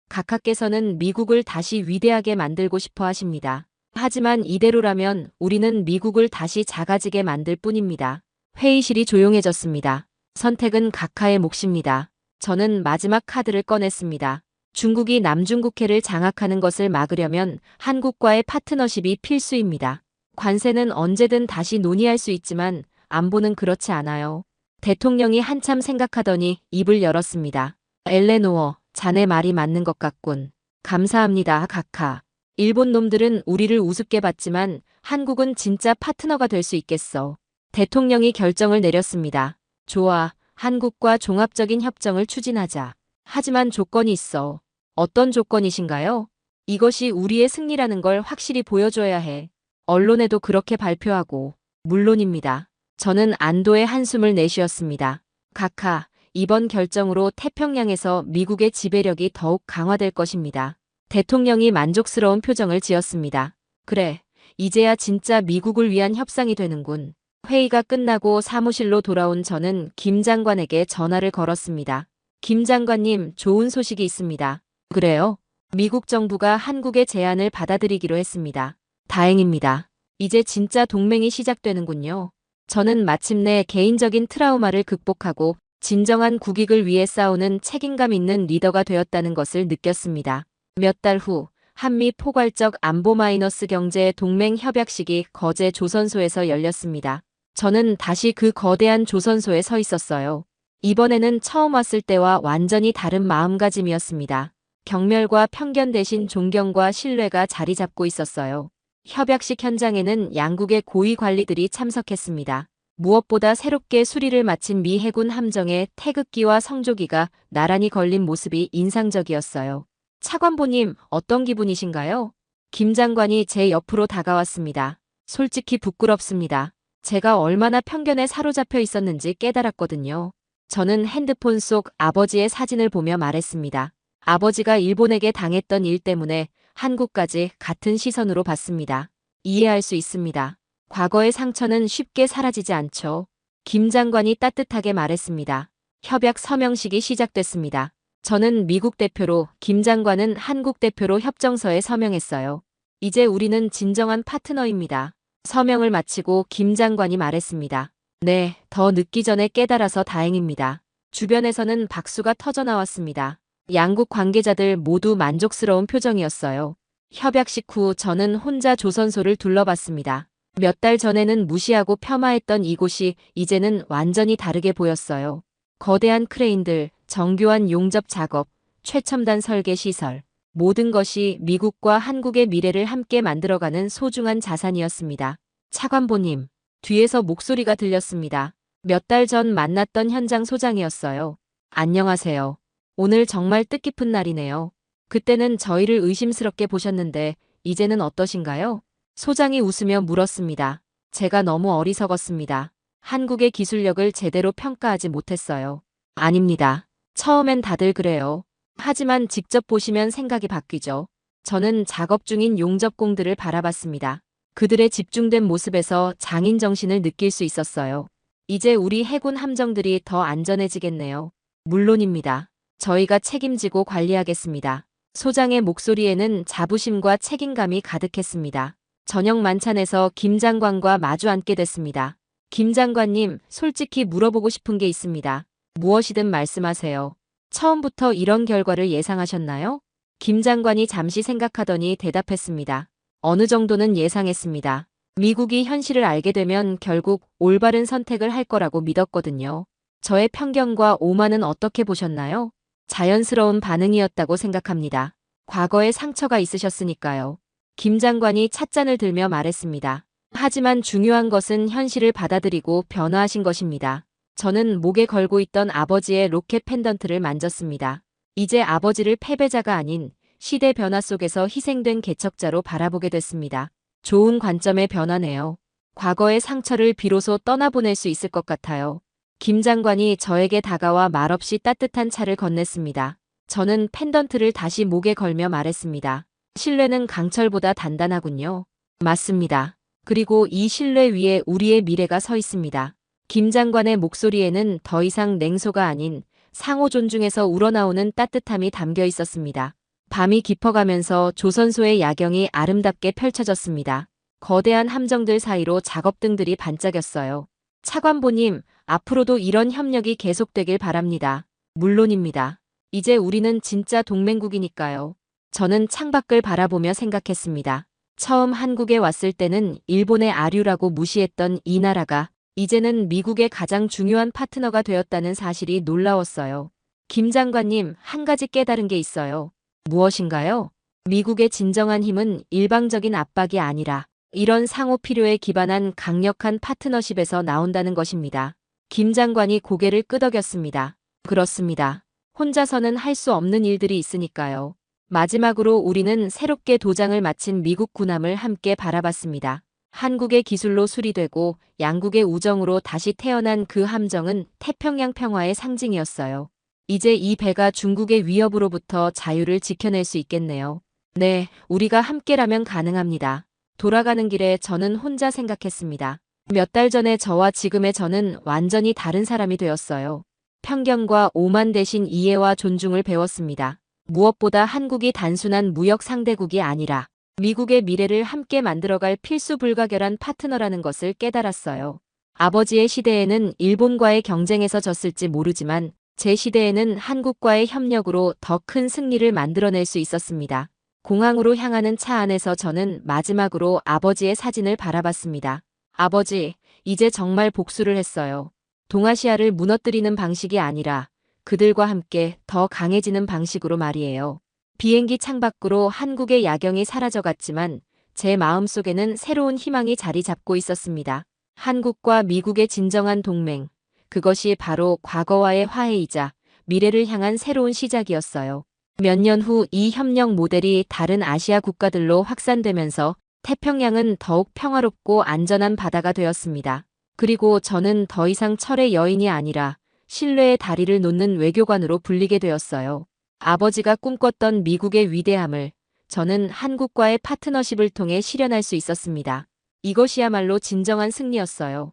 각하께서는 미국을 다시 위대하게 만들고 싶어 하십니다. 하지만 이대로라면 우리는 미국을 다시 작아지게 만들 뿐입니다. 회의실이 조용해졌습니다. 선택은 각하의 몫입니다. 저는 마지막 카드를 꺼냈습니다. 중국이 남중국해를 장악하는 것을 막으려면 한국과의 파트너십이 필수입니다. 관세는 언제든 다시 논의할 수 있지만 안보는 그렇지 않아요. 대통령이 한참 생각하더니 입을 열었습니다. 엘레노어, 자네 말이 맞는 것 같군. 감사합니다, 각하. 일본 놈들은 우리를 우습게 봤지만 한국은 진짜 파트너가 될 수 있겠어. 대통령이 결정을 내렸습니다. 좋아, 한국과 종합적인 협정을 추진하자. 하지만 조건이 있어. 어떤 조건이신가요? 이것이 우리의 승리라는 걸 확실히 보여줘야 해. 언론에도 그렇게 발표하고. 물론입니다. 저는 안도의 한숨을 내쉬었습니다. 각하, 이번 결정으로 태평양에서 미국의 지배력이 더욱 강화될 것입니다. 대통령이 만족스러운 표정을 지었습니다. 그래, 이제야 진짜 미국을 위한 협상이 되는군. 회의가 끝나고 사무실로 돌아온 저는 김 장관에게 전화를 걸었습니다. 김 장관님, 좋은 소식이 있습니다. 그래요? 미국 정부가 한국의 제안을 받아들이기로 했습니다. 다행입니다. 이제 진짜 동맹이 시작되는군요. 저는 마침내 개인적인 트라우마를 극복하고 진정한 국익을 위해 싸우는 책임감 있는 리더가 되었다는 것을 느꼈습니다. 몇 달 후 한미 포괄적 안보 마이너스 경제 동맹 협약식이 거제 조선소에서 열렸습니다. 저는 다시 그 거대한 조선소에 서 있었어요. 이번에는 처음 왔을 때와 완전히 다른 마음가짐이었습니다. 경멸과 편견 대신 존경과 신뢰가 자리 잡고 있었어요. 협약식 현장에는 양국의 고위 관리들이 참석했습니다. 무엇보다 새롭게 수리를 마친 미 해군 함정의 태극기와 성조기가 나란히 걸린 모습이 인상적이었어요. 차관보님, 어떤 기분이신가요? 김 장관이 제 옆으로 다가왔습니다. 솔직히 부끄럽습니다. 제가 얼마나 편견에 사로잡혀 있었는지 깨달았거든요. 저는 핸드폰 속 아버지의 사진을 보며 말했습니다. 아버지가 일본에게 당했던 일 때문에 한국까지 같은 시선으로 봤습니다. 이해할 수 있습니다. 과거의 상처는 쉽게 사라지지 않죠. 김 장관이 따뜻하게 말했습니다. 협약 서명식이 시작됐습니다. 저는 미국 대표로, 김 장관은 한국 대표로 협정서에 서명했어요. 이제 우리는 진정한 파트너입니다. 서명을 마치고 김 장관이 말했습니다. 네, 더 늦기 전에 깨달아서 다행입니다. 주변에서는 박수가 터져나왔습니다. 양국 관계자들 모두 만족스러운 표정이었어요. 협약식 후 저는 혼자 조선소를 둘러봤습니다. 몇 달 전에는 무시하고 폄하했던 이곳이 이제는 완전히 다르게 보였어요. 거대한 크레인들, 정교한 용접 작업, 최첨단 설계 시설, 모든 것이 미국과 한국의 미래를 함께 만들어가는 소중한 자산이었습니다. 차관보님, 뒤에서 목소리가 들렸습니다. 몇 달 전 만났던 현장 소장이었어요. 안녕하세요. 오늘 정말 뜻깊은 날이네요. 그때는 저희를 의심스럽게 보셨는데 이제는 어떠신가요? 소장이 웃으며 물었습니다. 제가 너무 어리석었습니다. 한국의 기술력을 제대로 평가하지 못했어요. 아닙니다. 처음엔 다들 그래요. 하지만 직접 보시면 생각이 바뀌죠. 저는 작업 중인 용접공들을 바라봤습니다. 그들의 집중된 모습에서 장인 정신을 느낄 수 있었어요. 이제 우리 해군 함정들이 더 안전해지겠네요. 물론입니다. 저희가 책임지고 관리하겠습니다. 소장의 목소리에는 자부심과 책임감이 가득했습니다. 저녁 만찬에서 김 장관과 마주 앉게 됐습니다. 김 장관님, 솔직히 물어보고 싶은 게 있습니다. 무엇이든 말씀하세요. 처음부터 이런 결과를 예상하셨나요? 김 장관이 잠시 생각하더니 대답했습니다. 어느 정도는 예상했습니다. 미국이 현실을 알게 되면 결국 올바른 선택을 할 거라고 믿었거든요. 저의 편견과 오만은 어떻게 보셨나요? 자연스러운 반응이었다고 생각합니다. 과거에 상처가 있으셨으니까요. 김 장관이 찻잔을 들며 말했습니다. 하지만 중요한 것은 현실을 받아들이고 변화하신 것입니다. 저는 목에 걸고 있던 아버지의 로켓 펜던트를 만졌습니다. 이제 아버지를 패배자가 아닌 시대 변화 속에서 희생된 개척자로 바라보게 됐습니다. 좋은 관점의 변화네요. 과거의 상처를 비로소 떠나보낼 수 있을 것 같아요. 김 장관이 저에게 다가와 말없이 따뜻한 차를 건넸습니다. 저는 펜던트를 다시 목에 걸며 말했습니다. 신뢰는 강철보다 단단하군요. 맞습니다. 그리고 이 신뢰 위에 우리의 미래가 서 있습니다. 김 장관의 목소리에는 더 이상 냉소가 아닌 상호 존중에서 우러나오는 따뜻함이 담겨 있었습니다. 밤이 깊어가면서 조선소의 야경이 아름답게 펼쳐졌습니다. 거대한 함정들 사이로 작업등들이 반짝였어요. 차관보님, 앞으로도 이런 협력이 계속되길 바랍니다. 물론입니다. 이제 우리는 진짜 동맹국이니까요. 저는 창밖을 바라보며 생각했습니다. 처음 한국에 왔을 때는 일본의 아류라고 무시했던 이 나라가 이제는 미국의 가장 중요한 파트너가 되었다는 사실이 놀라웠어요. 김 장관님, 한 가지 깨달은 게 있어요. 무엇인가요? 미국의 진정한 힘은 일방적인 압박이 아니라 이런 상호 필요에 기반한 강력한 파트너십에서 나온다는 것입니다. 김 장관이 고개를 끄덕였습니다. 그렇습니다. 혼자서는 할 수 없는 일들이 있으니까요. 마지막으로 우리는 새롭게 도장을 마친 미국 군함을 함께 바라봤습니다. 한국의 기술로 수리되고 양국의 우정으로 다시 태어난 그 함정은 태평양 평화의 상징이었어요. 이제 이 배가 중국의 위협으로부터 자유를 지켜낼 수 있겠네요. 네, 우리가 함께라면 가능합니다. 돌아가는 길에 저는 혼자 생각했습니다. 몇 달 전에 저와 지금의 저는 완전히 다른 사람이 되었어요. 편견과 오만 대신 이해와 존중을 배웠습니다. 무엇보다 한국이 단순한 무역 상대국이 아니라 미국의 미래를 함께 만들어갈 필수 불가결한 파트너라는 것을 깨달았어요. 아버지의 시대에는 일본과의 경쟁에서 졌을지 모르지만 제 시대에는 한국과의 협력으로 더 큰 승리를 만들어낼 수 있었습니다. 공항으로 향하는 차 안에서 저는 마지막으로 아버지의 사진을 바라봤습니다. 아버지, 이제 정말 복수를 했어요. 동아시아를 무너뜨리는 방식이 아니라 그들과 함께 더 강해지는 방식으로 말이에요. 비행기 창밖으로 한국의 야경이 사라져갔지만 제 마음속에는 새로운 희망이 자리 잡고 있었습니다. 한국과 미국의 진정한 동맹, 그것이 바로 과거와의 화해이자 미래를 향한 새로운 시작이었어요. 몇 년 후 이 협력 모델이 다른 아시아 국가들로 확산되면서 태평양은 더욱 평화롭고 안전한 바다가 되었습니다. 그리고 저는 더 이상 철의 여인이 아니라 신뢰의 다리를 놓는 외교관으로 불리게 되었어요. 아버지가 꿈꿨던 미국의 위대함을 저는 한국과의 파트너십을 통해 실현할 수 있었습니다. 이것이야말로 진정한 승리였어요.